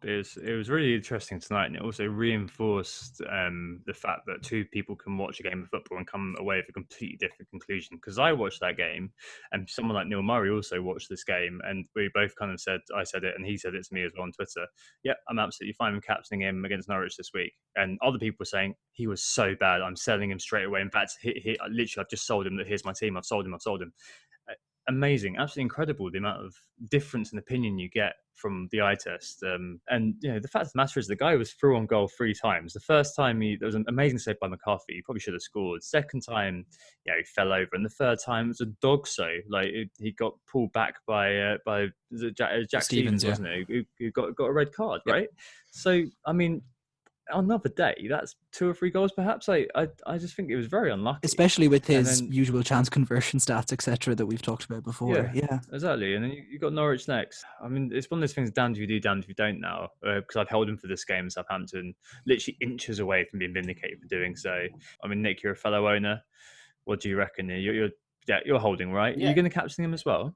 it was really interesting tonight, and it also reinforced the fact that 2 people can watch a game of football and come away with a completely different conclusion. Because I watched that game, and someone like Neil Murray also watched this game, and we both kind of said, I said it, and he said it to me as well on Twitter. Yep, I'm absolutely fine with captaining him against Norwich this week. And other people were saying he was so bad, I'm selling him straight away. In fact, literally, I've just sold him. That here's my team. I've sold him. Amazing, absolutely incredible the amount of difference in opinion you get from the eye test. And the fact of the matter is the guy was through on goal 3 times. The first time there was an amazing save by McCarthy. He probably should have scored. Second time, he fell over, and the third time was a dog so. He got pulled back by Jack Stevens, wasn't it? Who got a red card, Yep. Right? So I mean, another day, that's 2 or 3 goals perhaps. I just think it was very unlucky, especially with his usual chance conversion stats, etc., that we've talked about before. Yeah, exactly. And then you got Norwich next. I mean, it's one of those things, damned if you do, damned if you don't now, because I've held him for this game in Southampton, literally inches away from being vindicated for doing so. I mean, Nick, you're a fellow owner. What do you reckon? You're holding, right? Yeah. Are you going to captain him as well?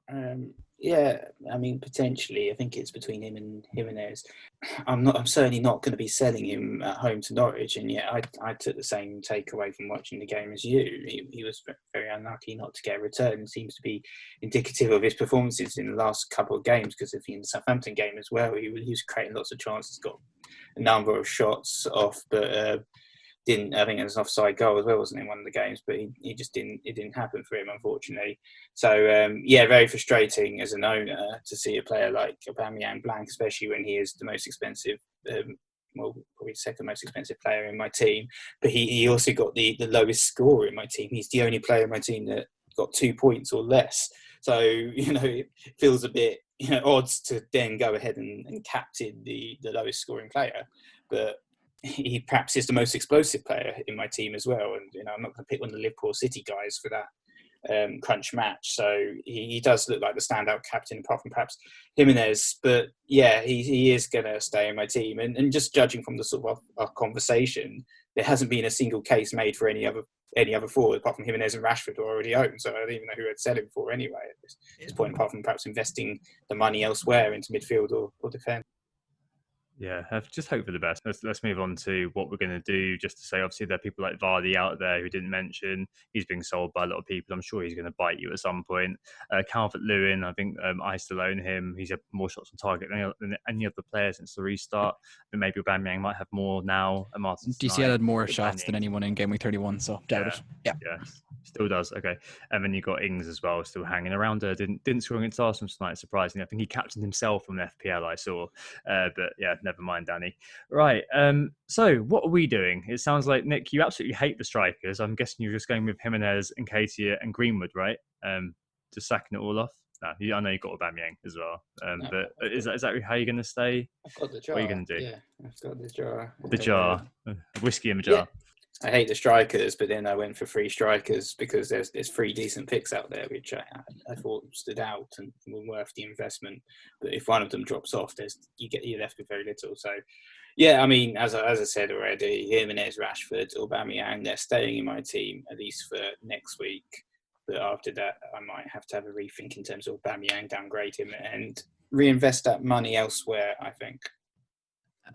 Yeah, I mean, potentially. I think it's between him and Jimenez. I'm certainly not going to be selling him at home to Norwich, and yet I took the same takeaway from watching the game as you. He was very unlucky not to get a return. It seems to be indicative of his performances in the last couple of games, because in the Southampton game as well, he was creating lots of chances, got a number of shots off, but didn't. I think it was an offside goal as well, wasn't it, in one of the games? But he just didn't. It didn't happen for him, unfortunately. So very frustrating as an owner to see a player like Aubameyang blank, especially when he is the most expensive. Probably second most expensive player in my team. But he also got the lowest score in my team. He's the only player in my team that got 2 points or less. So it feels a bit odds to then go ahead and captain the lowest scoring player, but he perhaps is the most explosive player in my team as well. And, I'm not going to pick one of the Liverpool City guys for that crunch match. So he does look like the standout captain, apart from perhaps Jimenez. But yeah, he is going to stay in my team. And just judging from the sort of our conversation, there hasn't been a single case made for any other forward apart from Jimenez and Rashford who already own. So I don't even know who I'd sell him for anyway at this point, apart from perhaps investing the money elsewhere into midfield or defence. Yeah, I just hope for the best. Let's move on to what we're going to do. Just to say, obviously, there are people like Vardy out there who didn't mention. He's being sold by a lot of people. I'm sure he's going to bite you at some point. Calvert-Lewin, I think I still own him. He's had more shots on target than any other player since the restart. But maybe Aubameyang might have more now. DCL had more shots than anyone in Gameweek 31, so doubt it. Yeah, still does. Okay, and then you got Ings as well, still hanging around. Didn't score against Arsenal tonight, surprisingly. I think he captained himself on FPL. I saw, but yeah, never mind, Danny. Right. So what are we doing? It sounds like, Nick, you absolutely hate the strikers. I'm guessing you're just going with Jimenez, Nketiah, and Greenwood, right? Just sacking it all off. No, I know you've got Aubameyang as well. But is that how you're going to stay? I've got the jar. What are you going to do? Yeah, I've got the jar. The jar. Whiskey in the jar. Yeah. I hate the strikers, but then I went for 3 strikers because there's 3 decent picks out there, which I thought stood out and were worth the investment. But if one of them drops off, you're left with very little. So, yeah, I mean, as I said already, Jimenez, Rashford, Aubameyang, they're staying in my team at least for next week. But after that, I might have to have a rethink in terms of Aubameyang, downgrade him, and reinvest that money elsewhere, I think.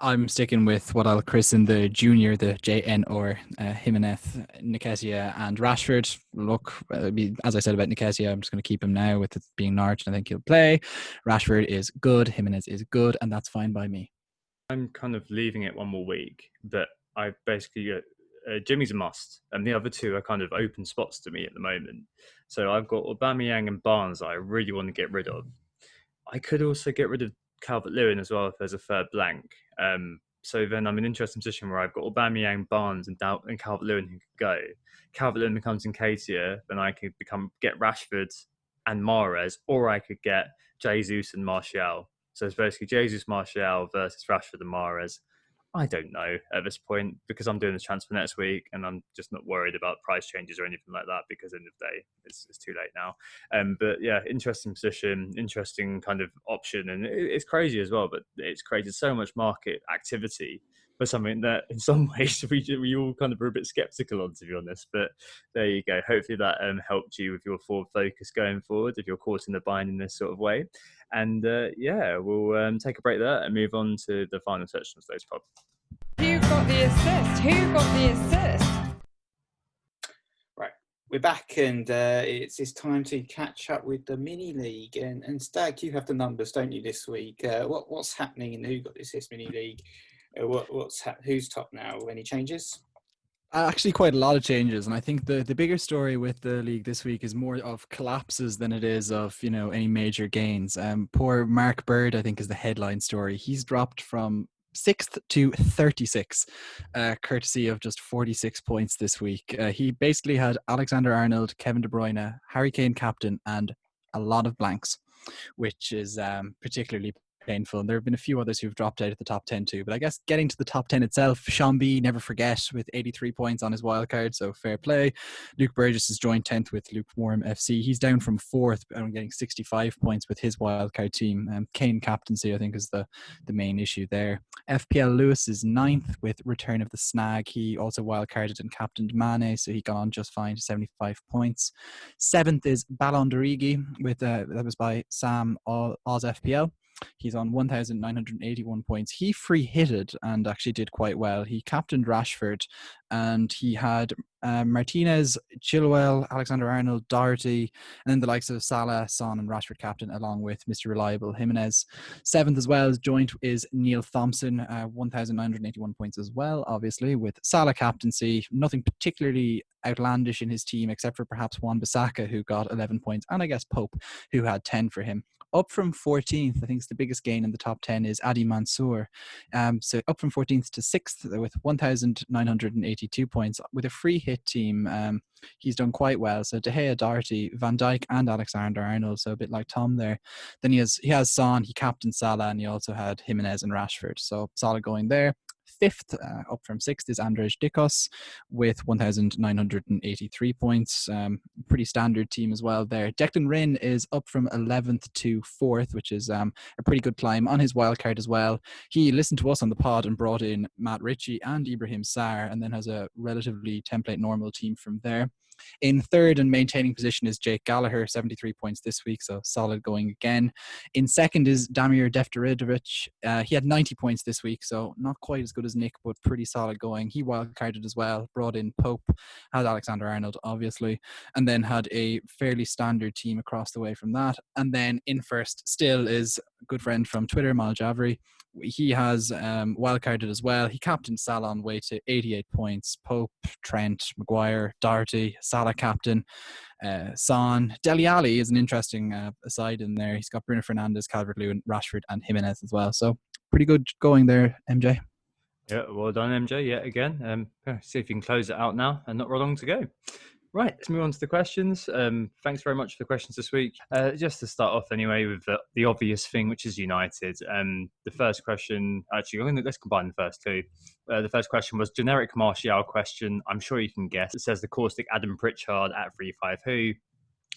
I'm sticking with what I'll christen the junior, the JN, or Jimenez, Nketiah, and Rashford. Look, as I said about Nketiah, I'm just going to keep him now with it being Norwich, and I think he'll play. Rashford is good, Jimenez is good, and that's fine by me. I'm kind of leaving it one more week, but I basically Jimmy's a must, and the other 2 are kind of open spots to me at the moment. So I've got Aubameyang and Barnes that I really want to get rid of. I could also get rid of Calvert-Lewin as well if there's a third blank. So then I'm in an interesting position where I've got Aubameyang, Barnes, and Calvert-Lewin who could go. Calvert-Lewin becomes Nketiah, then I could get Rashford and Mahrez, or I could get Jesus and Martial. So it's basically Jesus, Martial versus Rashford and Mahrez. I don't know at this point because I'm doing the transfer next week and I'm just not worried about price changes or anything like that because at the end of the day, it's too late now. But yeah, interesting position, interesting kind of option. And it's crazy as well, but it's created so much market activity for something that in some ways we all kind of were a bit skeptical on, to be honest. But there you go. Hopefully that helped you with your forward focus going forward if you're caught in the bind in this sort of way. And yeah, we'll take a break there and move on to the final section of today's pod. Who got the assist? Who got the assist? Right, we're back, and it's time to catch up with the mini league. And Stag, you have the numbers, don't you, this week? What's happening in Who Got the Assist mini league? Who's top now? Any changes? Actually, quite a lot of changes, and I think the bigger story with the league this week is more of collapses than it is of any major gains. Poor Mark Bird, I think, is the headline story. He's dropped from 6th to 36, courtesy of just 46 points this week. He basically had Alexander-Arnold, Kevin De Bruyne, Harry Kane captain, and a lot of blanks, which is particularly painful. And there have been a few others who've dropped out of the top 10 too. But I guess getting to the top 10 itself, Sean B, never forget, with 83 points on his wildcard, so fair play. Luke Burgess has joined 10th with Lukewarm FC. He's down from 4th and getting 65 points with his wildcard team. Kane captaincy, I think, is the main issue there. FPL Lewis is 9th with Return of the Snag. He also wildcarded and captained Mane, so he got on just fine to 75 points. 7th is Ballon d'Origi with that was by Sam Oz FPL. He's on 1,981 points. He free hitted and actually did quite well. He captained Rashford and he had Martinez, Chilwell, Alexander-Arnold, Doherty, and then the likes of Salah, Son, and Rashford captain, along with Mr. Reliable Jimenez. 7th as well, joint is Neal Thompson, 1,981 points as well, obviously, with Salah captaincy. Nothing particularly outlandish in his team, except for perhaps Wan-Bissaka, who got 11 points, and I guess Pope, who had 10 for him. Up from 14th, I think it's the biggest gain in the top 10, is Adi Mansour. So up from 14th to 6th with 1,982 points with a free hit team. He's done quite well. So De Gea, Doherty, Van Dijk, and Alexander-Arnold. So a bit like Tom there. Then he has Son, he captained Salah, and he also had Jimenez and Rashford. So Salah going there. fifth. Up from sixth is Andrzej Dikos with 1,983 points. Pretty standard team as well there. Declan Rin is up from 11th to 4th, which is a pretty good climb on his wildcard as well. He listened to us on the pod and brought in Matt Ritchie and Ibrahim Sarr, and then has a relatively template normal team from there. In third and maintaining position is Jake Gallaher, 73 points this week, so solid going again. In second is Damir Defteridovic. He had 90 points this week, so not quite as good as Nick, but pretty solid going. He wildcarded as well, brought in Pope, had Alexander-Arnold, obviously, and then had a fairly standard team across the way from that. And then in first still is a good friend from Twitter, Mal Javri. He has wildcarded as well. He captained Salah on way to 88 points. Pope, Trent, Maguire, Doherty, Salah captain, Son. Dele Alli is an interesting aside in there. He's got Bruno Fernandez, Calvert-Lewin, Rashford and Jimenez as well. So pretty good going there, MJ. Yeah, well done, MJ, yet again. See if you can close it out now and not long to go. Right, let's move on to the questions. Thanks very much for the questions this week. Just to start off anyway with the obvious thing, which is United. The first question, actually, let's combine the first two. The first question was generic Martial question. I'm sure you can guess. It says the caustic Adam Pritchard at 3-5 who.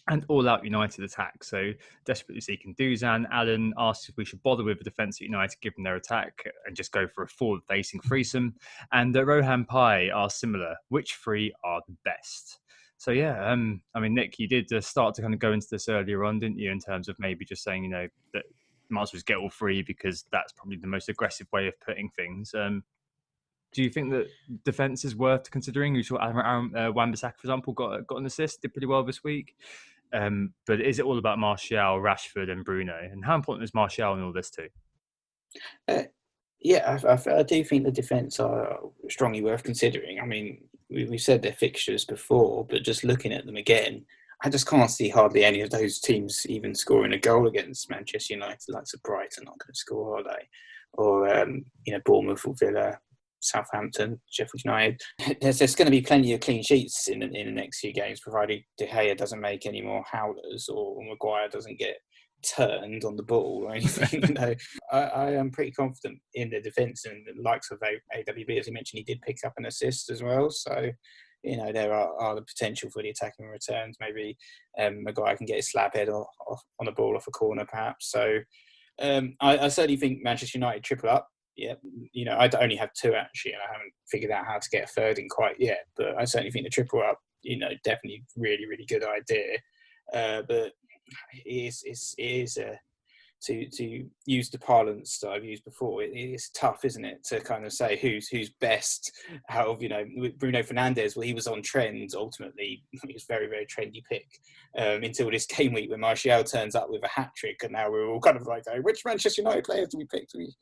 And all-out United attack. So desperately seeking Duzan. Alan asks if we should bother with the defence at United given their attack and just go for a forward-facing threesome. And Rohan Pai are similar. Which three are the best? So yeah, I mean, Nick, you did start to kind of go into this earlier on, didn't you, in terms of maybe just saying, that might as well just get all three because that's probably the most aggressive way of putting things. Do you think that defence is worth considering? You saw Wan-Bissaka, for example, got an assist, did pretty well this week. But is it all about Martial, Rashford and Bruno? And how important is Martial in all this too? Yeah, I do think the defence are strongly worth considering. I mean, we said their fixtures before, but just looking at them again, I just can't see hardly any of those teams even scoring a goal against Manchester United. Like Brighton not going to score, are they? Or Bournemouth or Villa, Southampton, Sheffield United. There's going to be plenty of clean sheets in the next few games, provided De Gea doesn't make any more howlers or Maguire doesn't get turned on the ball or anything. I am pretty confident in the defence, and the likes of AWB, as you mentioned, he did pick up an assist as well. So, there are the potential for the attacking returns. Maybe Maguire can get his slab head off on a ball off a corner, perhaps. So, I certainly think Manchester United triple up. Yeah, I only have two actually, and I haven't figured out how to get a third in quite yet. But I certainly think the triple up, definitely really, really good idea. But it is to use the parlance that I've used before. It is tough, isn't it, to kind of say who's best out of Bruno Fernandez. Well, he was on trend. Ultimately, he was very, very trendy pick until this game week when Martial turns up with a hat trick, and now we're all kind of like, which Manchester United players do we pick? Do we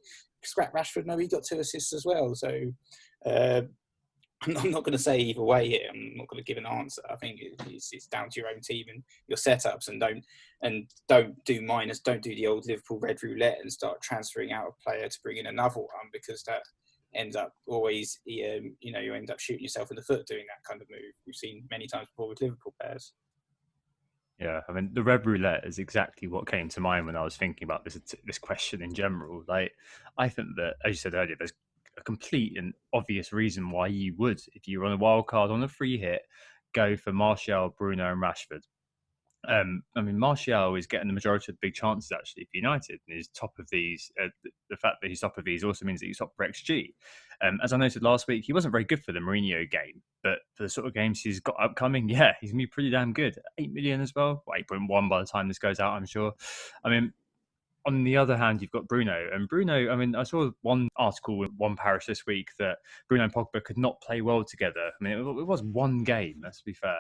scrap Rashford? No, he got 2 assists as well. So I'm not going to say either way here. I'm not going to give an answer. I think it's down to your own team and your setups, and don't do the old Liverpool red roulette and start transferring out a player to bring in another one, because that ends up always you end up shooting yourself in the foot doing that kind of move. We've seen many times before with Liverpool players. Yeah, I mean, the red roulette is exactly what came to mind when I was thinking about this question in general. Like, I think that, as you said earlier, there's a complete and obvious reason why you would, if you run a wild card on a free hit, go for Martial, Bruno and Rashford. I mean, Martial is getting the majority of the big chances actually for United, and he's top of these. The fact that he's top of these also means that he's top for XG. As I noted last week, he wasn't very good for the Mourinho game, but for the sort of games he's got upcoming, yeah, he's going to be pretty damn good. 8 million as well, 8.1 by the time this goes out, I'm sure. I mean, on the other hand, you've got Bruno. And Bruno, I mean, I saw one article in One Parish this week that Bruno and Pogba could not play well together. I mean, it was one game, let's be fair.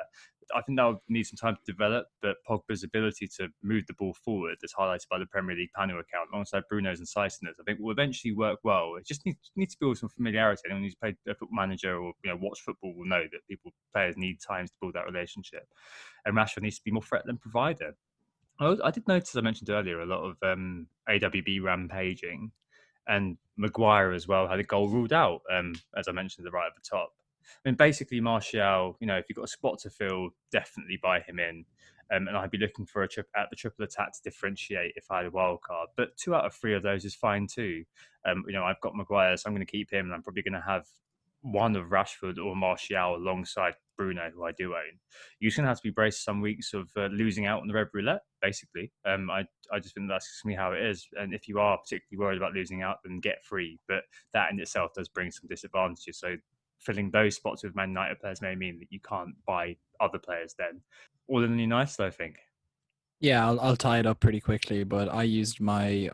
I think that would need some time to develop, but Pogba's ability to move the ball forward, as highlighted by the Premier League panel account, alongside Bruno's incisiveness, I think will eventually work well. It just needs to build some familiarity. Anyone who's played a football manager or watched football will know that players need time to build that relationship. And Rashford needs to be more threat than provider. I did notice, I mentioned earlier, a lot of AWB rampaging, and Maguire as well had a goal ruled out, as I mentioned, right at the top. I mean, basically, Martial, if you've got a spot to fill, definitely buy him in. and I'd be looking for at the triple attack to differentiate if I had a wild card. But 2 out of 3 of those is fine too. I've got Maguire, so I'm going to keep him, and I'm probably going to have one of Rashford or Martial alongside Bruno, who I do own. You're just going to have to be braced some weeks of losing out on the red roulette, basically. I just think that's just me how it is. And if you are particularly worried about losing out, then get free. But that in itself does bring some disadvantages. So filling those spots with Man United players may mean that you can't buy other players then. All in the nice, I think. Yeah, I'll tie it up pretty quickly, but I used my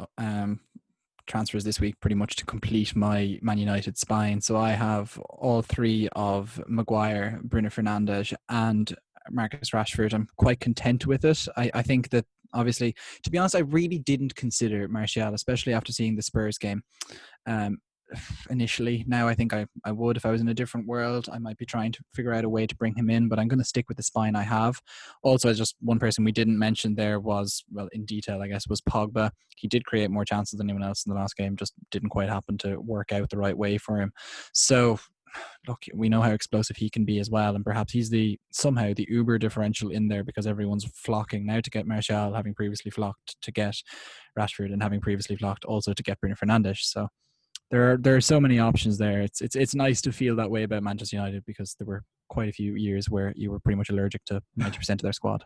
transfers this week pretty much to complete my Man United spine. So I have all 3 of Maguire, Bruno Fernandez, and Marcus Rashford. I'm quite content with it. I think that, obviously, to be honest, I really didn't consider Martial, especially after seeing the Spurs game initially. Now I think I would. If I was in a different world, I might be trying to figure out a way to bring him in, but I'm going to stick with the spine I have. Also, just one person we didn't mention there was, well, in detail, I guess, was Pogba. He did create more chances than anyone else in the last game, just didn't quite happen to work out the right way for him. So look, we know how explosive he can be as well, and perhaps he's somehow the uber differential in there, because everyone's flocking now to get Martial, having previously flocked to get Rashford, and having previously flocked also to get Bruno Fernandes. So there are so many options there. It's nice to feel that way about Manchester United, because there were quite a few years where you were pretty much allergic to 90% of their squad.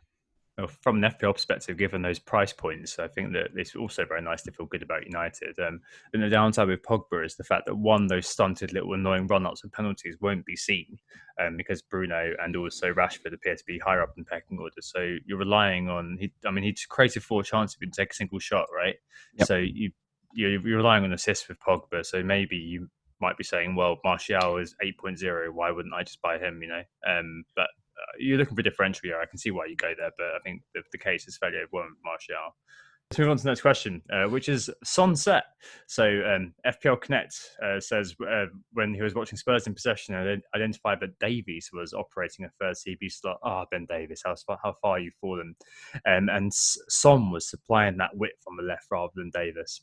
Well, from an FPL perspective, given those price points, I think that it's also very nice to feel good about United. And the downside with Pogba is the fact that those stunted little annoying run-ups and penalties won't be seen because Bruno and also Rashford appear to be higher up in the pecking order. So you're relying on he created 4 chances, but didn't take a single shot, right? Yep. So you're relying on assists with Pogba. So maybe you might be saying, well, Martial is 8.0. Why wouldn't I just buy him? But you're looking for differential here. I can see why you go there, but I think the case is fairly overwhelming with Martial. Let's move on to the next question, which is Sunset. So FPL Connect says when he was watching Spurs in possession, and identified that Davies was operating a third CB slot. Ben Davies, how far you've fallen. And Son was supplying that width on the left rather than Davis.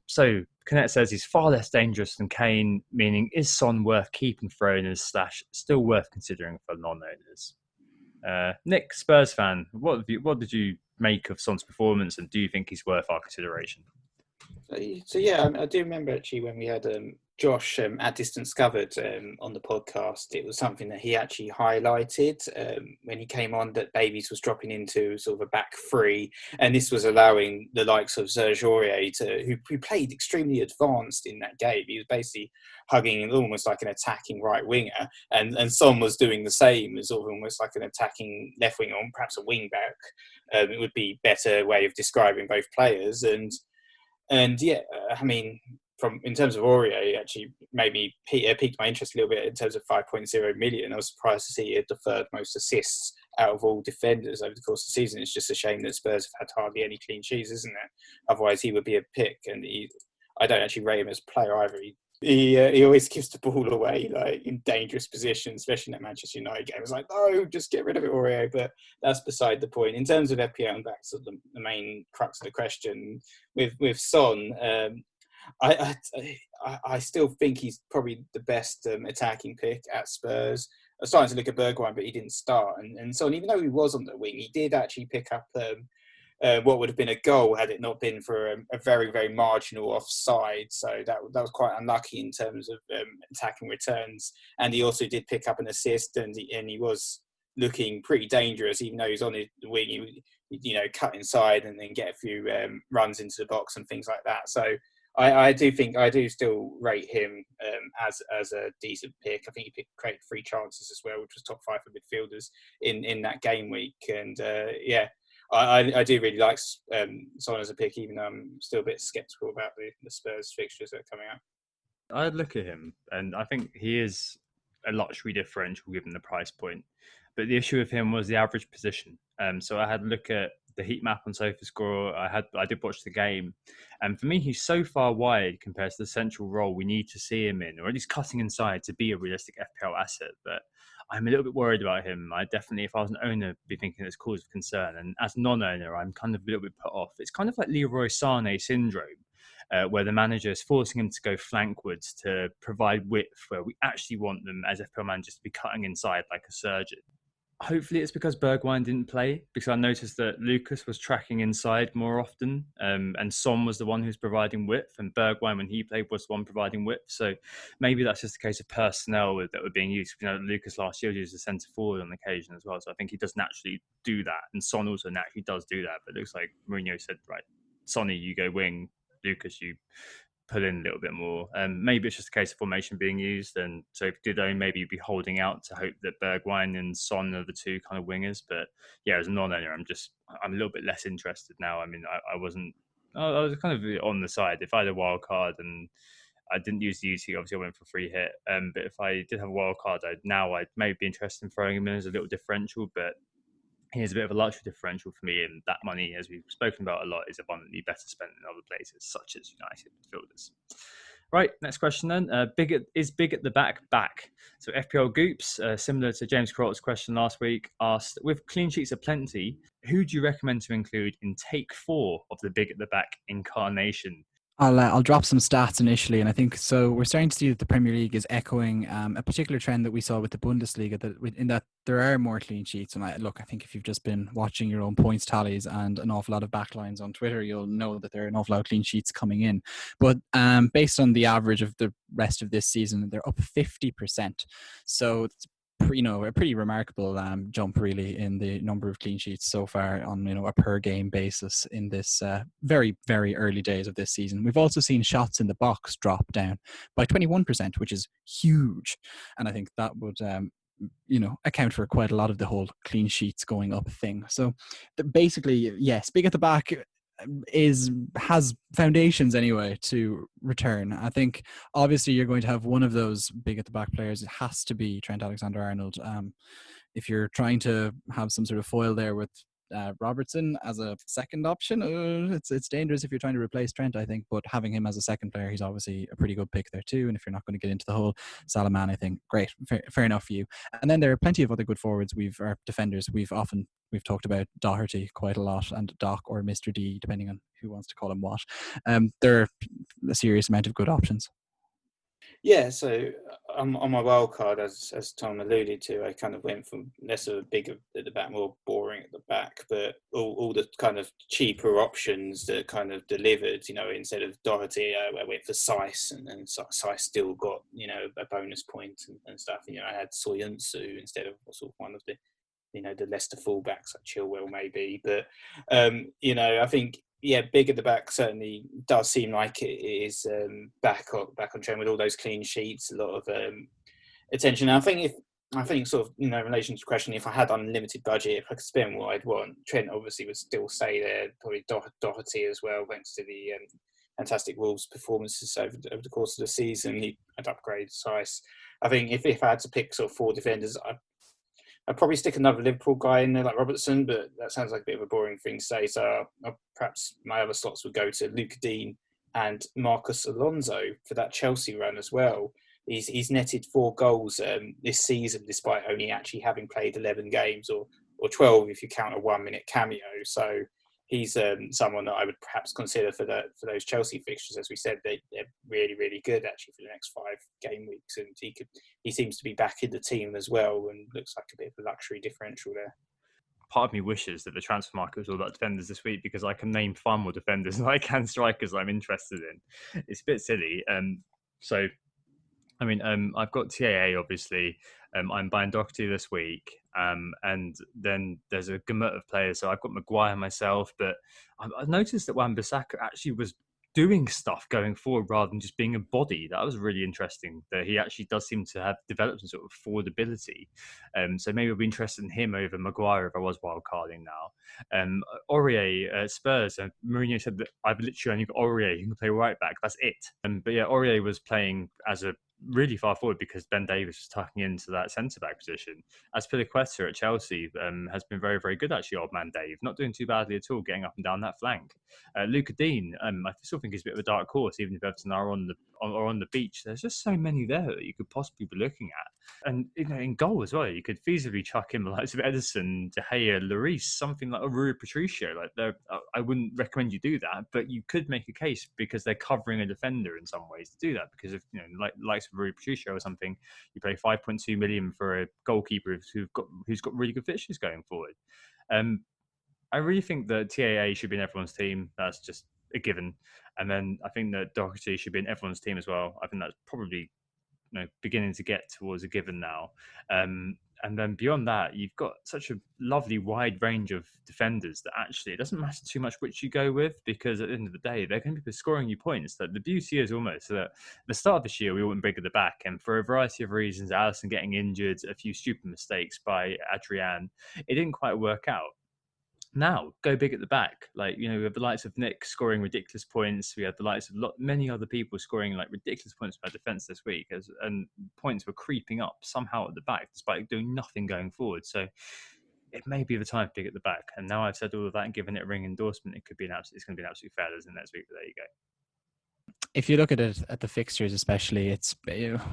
So Connect says he's far less dangerous than Kane, meaning is Son worth keeping for owners / still worth considering for non-owners? Nick, Spurs fan, what did you make of Son's performance, and do you think he's worth our consideration? So yeah, I do remember actually when we had Josh at Distance Covered on the podcast, it was something that he actually highlighted when he came on, that Davies was dropping into sort of a back 3, and this was allowing the likes of Serge Aurier who played extremely advanced in that game. He was basically hugging almost like an attacking right winger, and Son was doing the same, as sort of almost like an attacking left winger, or perhaps a wing back. It would be a better way of describing both players, and yeah, in terms of Aurier, actually maybe piqued my interest a little bit in terms of 5.0 million. I was surprised to see he had the 3rd most assists out of all defenders over the course of the season. It's just a shame that Spurs have had hardly any clean sheets, isn't it? Otherwise, he would be a pick. And I don't actually rate him as a player either. He always gives the ball away like in dangerous positions, especially in that Manchester United game. It's like, no, just get rid of it, Aurier. But that's beside the point. In terms of FPL, and back to the main crux of the question with Son. I still think he's probably the best attacking pick at Spurs. I was starting to look at Bergwijn, but he didn't start. And so even though he was on the wing, he did actually pick up what would have been a goal had it not been for a very, very marginal offside. So that was quite unlucky in terms of attacking returns. And he also did pick up an assist, and he was looking pretty dangerous, even though he's on the wing. He cut inside and then get a few runs into the box and things like that. So I do still rate him as a decent pick. I think he created 3 chances as well, which was top 5 for midfielders in that game week. And I do really like Son as a pick, even though I'm still a bit sceptical about the Spurs fixtures that are coming out. I'd look at him, and I think he is a luxury differential given the price point. But the issue with him was the average position. So I had a look at the heat map on SofaScore. I did watch the game, and for me, he's so far wide compared to the central role we need to see him in, or at least cutting inside to be a realistic FPL asset. But I'm a little bit worried about him. I definitely, if I was an owner, be thinking it's cause of concern. And as a non-owner, I'm kind of a little bit put off. It's kind of like Leroy Sané syndrome, where the manager is forcing him to go flankwards to provide width, where we actually want them as FPL managers to be cutting inside like a surgeon. Hopefully it's because Bergwijn didn't play, because I noticed that Lucas was tracking inside more often, and Son was the one who's providing width, and Bergwijn, when he played, was the one providing width. So maybe that's just a case of personnel that were being used. Lucas last year used a centre forward on occasion as well, so I think he does naturally do that, and Son also naturally does do that. But it looks like Mourinho said, right, Sonny, you go wing, Lucas, you pull in a little bit more. Maybe it's just a case of formation being used, and so Didone maybe be holding out to hope that Bergwijn and Son are the two kind of wingers. But yeah, as a non-owner, I'm a little bit less interested now. I mean, I wasn't. I was kind of on the side. If I had a wild card and I didn't use the UT, obviously I went for free hit. But if I did have a wild card, I'd maybe be interested in throwing him in as a little differential. But here's a bit of a luxury differential for me, and that money, as we've spoken about a lot, is abundantly better spent in other places, such as United midfielders. Right, next question then. Big at the back? So FPL Goops, similar to James Crot's question last week, asked, with clean sheets aplenty, who do you recommend to include in take 4 of the big at the back incarnation? I'll drop some stats initially, and I think so. We're starting to see that the Premier League is echoing a particular trend that we saw with the Bundesliga, in that there are more clean sheets. And I think if you've just been watching your own points tallies and an awful lot of backlines on Twitter, you'll know that there are an awful lot of clean sheets coming in. But based on the average of the rest of this season, they're up 50%. So it's a pretty remarkable jump really in the number of clean sheets so far on a per game basis in this very, very early days of this season. We've also seen shots in the box drop down by 21%, which is huge, and I think that would account for quite a lot of the whole clean sheets going up thing. So basically, yes, big at the back has foundations anyway to return. I think obviously you're going to have one of those big at the back players. It has to be Trent Alexander-Arnold. If you're trying to have some sort of foil there with Robertson as a second option, it's dangerous if you're trying to replace Trent, I think. But having him as a second player, he's obviously a pretty good pick there too. And if you're not going to get into the whole Salaman, I think great, fair enough for you. And then there are plenty of other good forwards. Our defenders. We've talked about Doherty quite a lot, and Doc or Mr. D, depending on who wants to call him what. There are a serious amount of good options. Yeah, so on my wild card, as Tom alluded to, I kind of went from less of a big at the back, more boring at the back, but all the kind of cheaper options that kind of delivered, instead of Doherty, I went for Sice, and Sice still got, a bonus point and stuff. I had Soyuncu instead of sort of one of the, the Leicester fullbacks like Chilwell maybe. But, I think, big at the back certainly does seem like it is back on trend with all those clean sheets, a lot of attention. And I think sort of, in relation to the question, if I had unlimited budget, if I could spend what I'd want, Trent obviously would still stay there, probably Doherty as well, thanks to the fantastic Wolves performances over the course of the season. I'd upgrade Sice. I think if I had to pick sort of 4 defenders, I'd probably stick another Liverpool guy in there like Robertson, but that sounds like a bit of a boring thing to say. So perhaps my other slots would go to Luke Dean and Marcus Alonso for that Chelsea run as well. He's netted 4 goals this season, despite only actually having played 11 games or 12 if you count a 1-minute cameo. So he's someone that I would perhaps consider for those Chelsea fixtures. As we said, they're really, really good actually for the next 5 game weeks, and he seems to be back in the team as well, and looks like a bit of a luxury differential there. Part of me wishes that the transfer market was all about defenders this week, because I can name far more defenders than I can strikers I'm interested in. It's a bit silly. I've got TAA, obviously. I'm buying Doherty this week. And then there's a gamut of players. So I've got Maguire myself, but I've noticed that Wan-Bissaka actually was doing stuff going forward rather than just being a body. That was really interesting, that he actually does seem to have developed some sort of forward ability. So maybe I'll be interested in him over Maguire if I was wildcarding now. Aurier, Spurs, Mourinho said that I've literally only got Aurier who can play right back. That's it. But yeah, Aurier was playing as a really far forward because Ben Davies was tucking into that centre-back position. Azpilicueta at Chelsea has been very, very good actually, old man Dave. Not doing too badly at all, getting up and down that flank. Luca Dean, I still think he's a bit of a dark horse, even if Everton are on the beach. There's just so many there that you could possibly be looking at. And in goal as well, you could feasibly chuck in the likes of Edison, De Gea, Lloris, something like a Rui Patricio. Like, I wouldn't recommend you do that, but you could make a case because they're covering a defender in some ways to do that. Because if likes of Rui Patricio or something, you pay 5.2 million for a goalkeeper who's got really good fixtures going forward. I really think that TAA should be in everyone's team. That's just a given. And then I think that Doherty should be in everyone's team as well. I think that's probably beginning to get towards a given now. And then beyond that, you've got such a lovely wide range of defenders that actually it doesn't matter too much which you go with, because at the end of the day, they're going to be scoring you points. That the beauty is almost that at the start of this year, we went big at the back, and for a variety of reasons, Alisson getting injured, a few stupid mistakes by Adrian, it didn't quite work out. Now go big at the back. We have the likes of Nick scoring ridiculous points. We had the likes of many other people scoring ridiculous points by defense this week, and points were creeping up somehow at the back despite doing nothing going forward. So it may be the time to big at the back. And now I've said all of that and given it a ring endorsement, it's going to be an absolute failure next week. But there you go. If you look at it at the fixtures, especially, it's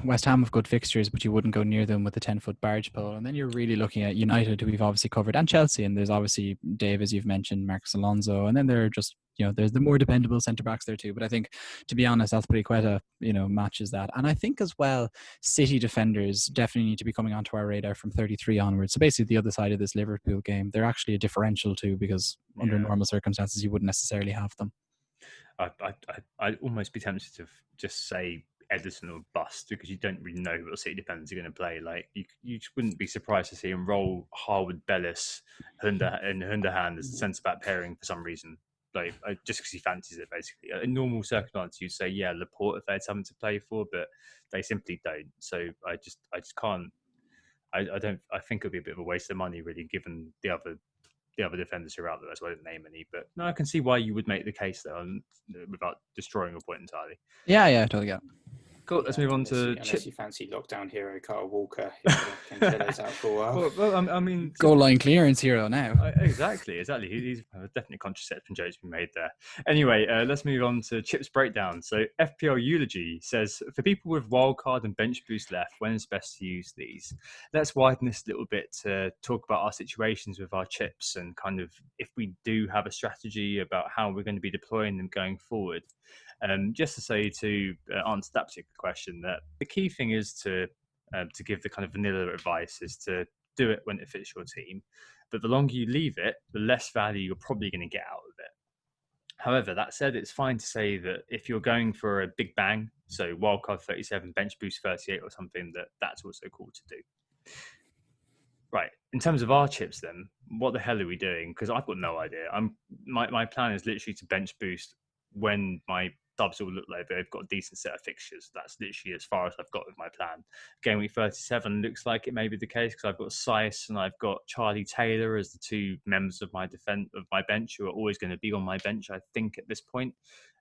West Ham have good fixtures, but you wouldn't go near them with a 10-foot barge pole. And then you're really looking at United, who we've obviously covered, and Chelsea. And there's obviously Dave, as you've mentioned, Marcos Alonso, and then there are just there's the more dependable centre backs there too. But I think, to be honest, Azpilicueta matches that. And I think as well, City defenders definitely need to be coming onto our radar from 33 onwards. So basically, the other side of this Liverpool game, they're actually a differential too, because under normal circumstances, you wouldn't necessarily have them. I'd almost be tempted to just say Edison or bust, because you don't really know what City defenders are going to play. You just wouldn't be surprised to see him roll Harwood, Bellis, Hunderhand as the centre back pairing for some reason. Just because he fancies it, basically. In normal circumstances, you'd say Laporte if they had something to play for, but they simply don't. So I just can't. I think it'll be a bit of a waste of money, really, given the other defenders who are out there. That's why I didn't name any, but no, I can see why you would make the case though, without destroying a point entirely. Yeah, totally get it. Cool. Let's move on to unless you fancy lockdown hero Carl Walker, Cancelo's out for a while. Well, I mean, goal line clearance hero now. Exactly. He's definitely contraception jokes been made there. Anyway, let's move on to Chip's breakdown. So FPL Eulogy says, for people with wildcard and bench boost left, when is best to use these? Let's widen this a little bit to talk about our situations with our chips and kind of if we do have a strategy about how we're going to be deploying them going forward. Just to say to answer that particular question, that the key thing is to give the kind of vanilla advice is to do it when it fits your team. But the longer you leave it, the less value you're probably going to get out of it. However, that said, it's fine to say that if you're going for a big bang, so wildcard 37, bench boost 38 or something, that's also cool to do. Right. In terms of our chips, then, what the hell are we doing? Because I've got no idea. My plan is literally to bench boost when my subs will look like they've got a decent set of fixtures. That's literally as far as I've got with my plan. Gameweek 37 looks like it may be the case because I've got Sice and I've got Charlie Taylor as the two members of my bench who are always going to be on my bench, I think, at this point.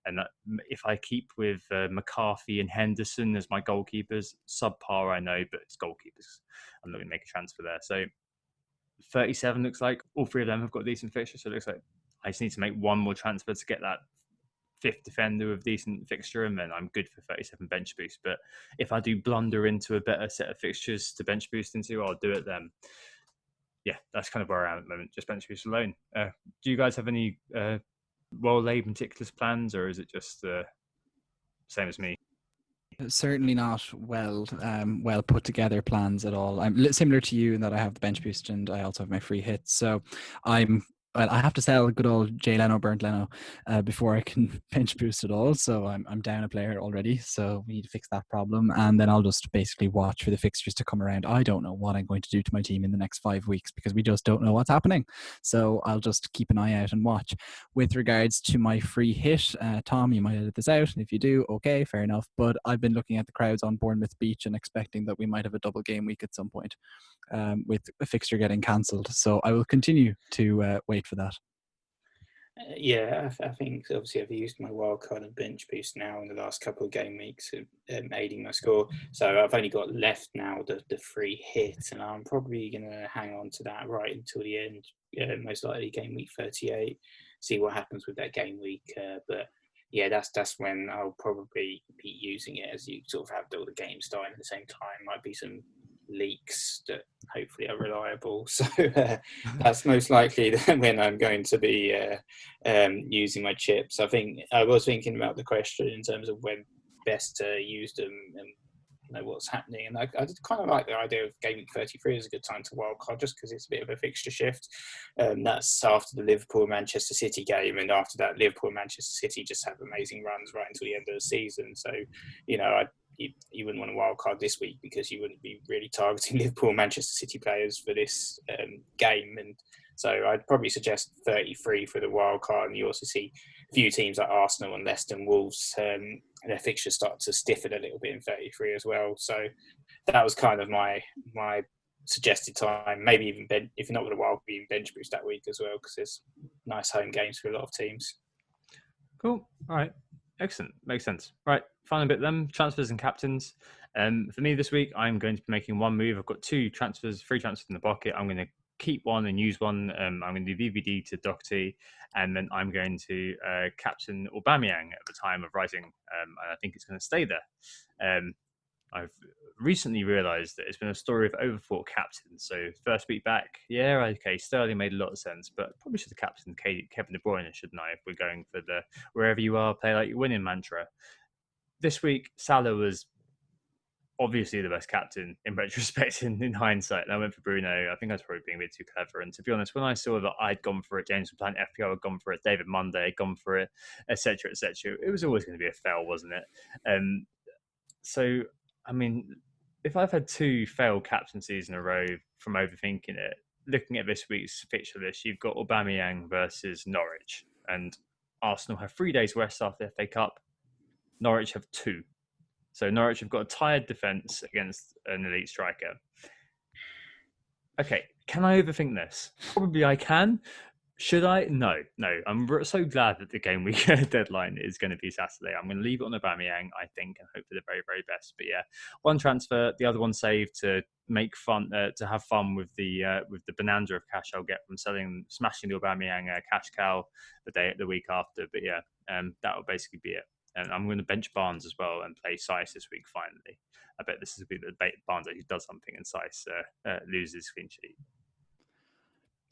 And that, if I keep with McCarthy and Henderson as my goalkeepers, subpar, I know, but it's goalkeepers. I'm not going to make a transfer there. So 37 looks like all three of them have got decent fixtures. So it looks like I just need to make one more transfer to get that fifth defender with decent fixture, and then I'm good for 37 bench boost. But if I do blunder into a better set of fixtures to bench boost into, I'll do it then. Yeah, that's kind of where I am at the moment, just bench boost alone. Do you guys have any well-laid meticulous plans, or is it just same as me? Certainly not well put together plans at all. I'm similar to you in that I have the bench boost and I also have my free hits. So I have to sell good old Jay Leno, Burnt Leno, before I can bench boost it all. So I'm down a player already. So we need to fix that problem. And then I'll just basically watch for the fixtures to come around. I don't know what I'm going to do to my team in the next 5 weeks because we just don't know what's happening. So I'll just keep an eye out and watch. With regards to my free hit, Tom, you might edit this out. And if you do, okay, fair enough. But I've been looking at the crowds on Bournemouth Beach and expecting that we might have a double game week at some point, with a fixture getting cancelled. So I will continue to wait for that. I think obviously I've used my wildcard and bench boost now in the last couple of game weeks, aiding my score. So I've only got left now the free hit, and I'm probably going to hang on to that right until the end. Most likely game week 38. See what happens with that game week. But yeah, that's when I'll probably be using it, as you sort of have all the games starting at the same time. Might be some leaks that hopefully are reliable. So that's most likely when I'm going to be using my chips. I think I was thinking about the question in terms of when best to use them and know what's happening. And I kind of like the idea of Gameweek 33 is a good time to wildcard, just because it's a bit of a fixture shift. That's after the Liverpool-Manchester City game, and after that, Liverpool and Manchester City just have amazing runs right until the end of the season. So, you wouldn't want to wildcard this week because you wouldn't be really targeting Liverpool and Manchester City players for this game. And so I'd probably suggest 33 for the wildcard. And you also see a few teams like Arsenal and Leicester and Wolves, their fixtures start to stiffen a little bit in 33 as well. So that was kind of my suggested time. Maybe even if you're not going to wild, be bench boost that week as well, because there's nice home games for a lot of teams. Cool. All right. Excellent. Makes sense. Right. Final bit then, transfers and captains. For me this week, I'm going to be making one move. I've got free transfers in the pocket. I'm going to keep one and use one. I'm going to do VVD to Doherty, and then I'm going to captain Aubameyang at the time of writing, and I think it's going to stay there. I've recently realised that it's been a story of overthought captains. So first week back, Sterling made a lot of sense, but probably should have captained Kevin De Bruyne, shouldn't I, if we're going for the wherever you are, play like you're winning mantra. This week, Salah was obviously the best captain in retrospect, in hindsight. And I went for Bruno. I think I was probably being a bit too clever. And to be honest, when I saw that I'd gone for it, James from Planet FPL had gone for it, David Monday had gone for it, etc., it was always going to be a fail, wasn't it? So, I mean, if I've had two failed captaincies in a row from overthinking it, looking at this week's fixture list, you've got Aubameyang versus Norwich. And Arsenal have 3 days rest after the FA Cup. Norwich have 2. So Norwich have got a tired defence against an elite striker. Okay, can I overthink this? Probably I can. Should I? No. I'm so glad that the game week deadline is going to be Saturday. I'm going to leave it on Aubameyang, I think, and hope for the very, very best. But yeah, one transfer, the other one saved to make fun, to have fun with the bonanza of cash I'll get from smashing the Aubameyang cash cow the week after. But yeah, that will basically be it. And I'm going to bench Barnes as well and play Sice this week, finally. I bet this is going to be the Barnes actually does something and Sice loses clean sheet.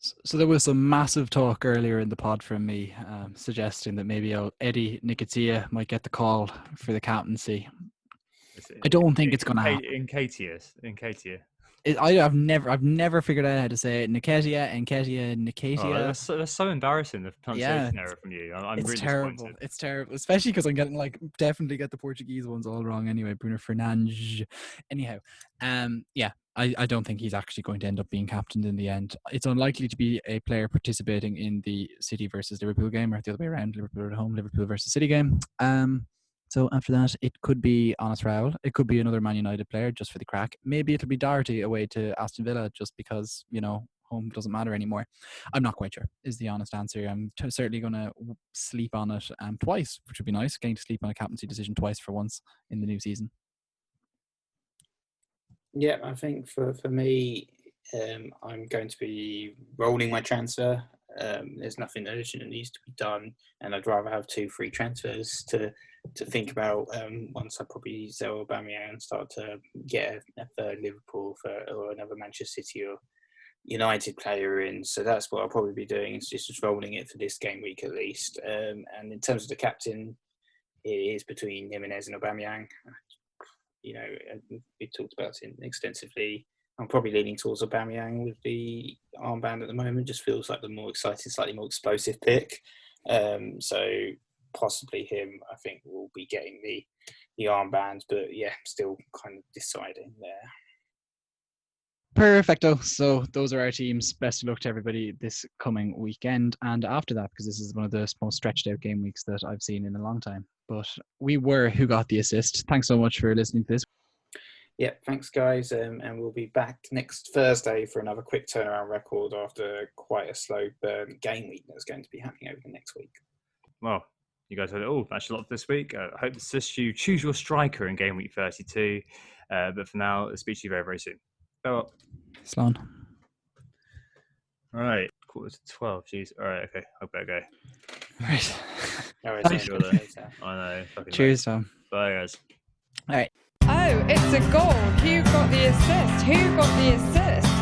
So there was some massive talk earlier in the pod from me suggesting that maybe Eddie Nketiah might get the call for the captaincy. I don't think it's going to happen. Nketiah. I've never figured out how to say it. Nketiah. Oh, that's so embarrassing, the pronunciation error from you. I'm really disappointed. It's terrible, especially because I'm getting definitely get the Portuguese ones all wrong anyway. Bruno Fernandez. Anyhow, I don't think he's actually going to end up being captained in the end. It's unlikely to be a player participating in the City versus Liverpool game, or the other way around, Liverpool at home, Liverpool versus City game. So after that, it could be Honest Raoul. It could be another Man United player just for the crack. Maybe it'll be Doherty away to Aston Villa just because, home doesn't matter anymore. I'm not quite sure is the honest answer. I'm certainly going to sleep on it twice, which would be nice, getting to sleep on a captaincy decision twice for once in the new season. Yeah, I think for me, I'm going to be rolling my transfer. There's nothing urgent that needs to be done, and I'd rather have 2 free transfers to think about once I probably sell Aubameyang and start to get a third Liverpool or another Manchester City or United player in. So that's what I'll probably be doing, is just rolling it for this game week at least. And in terms of the captain, it is between Jimenez and Aubameyang. We talked about it extensively. I'm probably leaning towards Aubameyang with the armband at the moment. Just feels like the more exciting, slightly more explosive pick. So possibly him, I think, will be getting the armband. But yeah, still kind of deciding there. Perfecto. So those are our teams. Best of luck to everybody this coming weekend. And after that, because this is one of the most stretched out game weeks that I've seen in a long time. But we were Who Got the Assist. Thanks so much for listening to this. Yeah, thanks guys. And we'll be back next Thursday for another quick turnaround record after quite a slow burn game week that's going to be happening over the next week. Well, you guys heard it all. That's a lot this week. I hope to assist you choose your striker in game week 32. But for now, I'll speak to you very, very soon. Farewell. Sloan. All right. 11:45. Jeez. All right. Okay. I better go. Right. I know. Cheers, Late. Tom. Bye, guys. All right. Oh, it's a goal. Who got the assist? Who got the assist?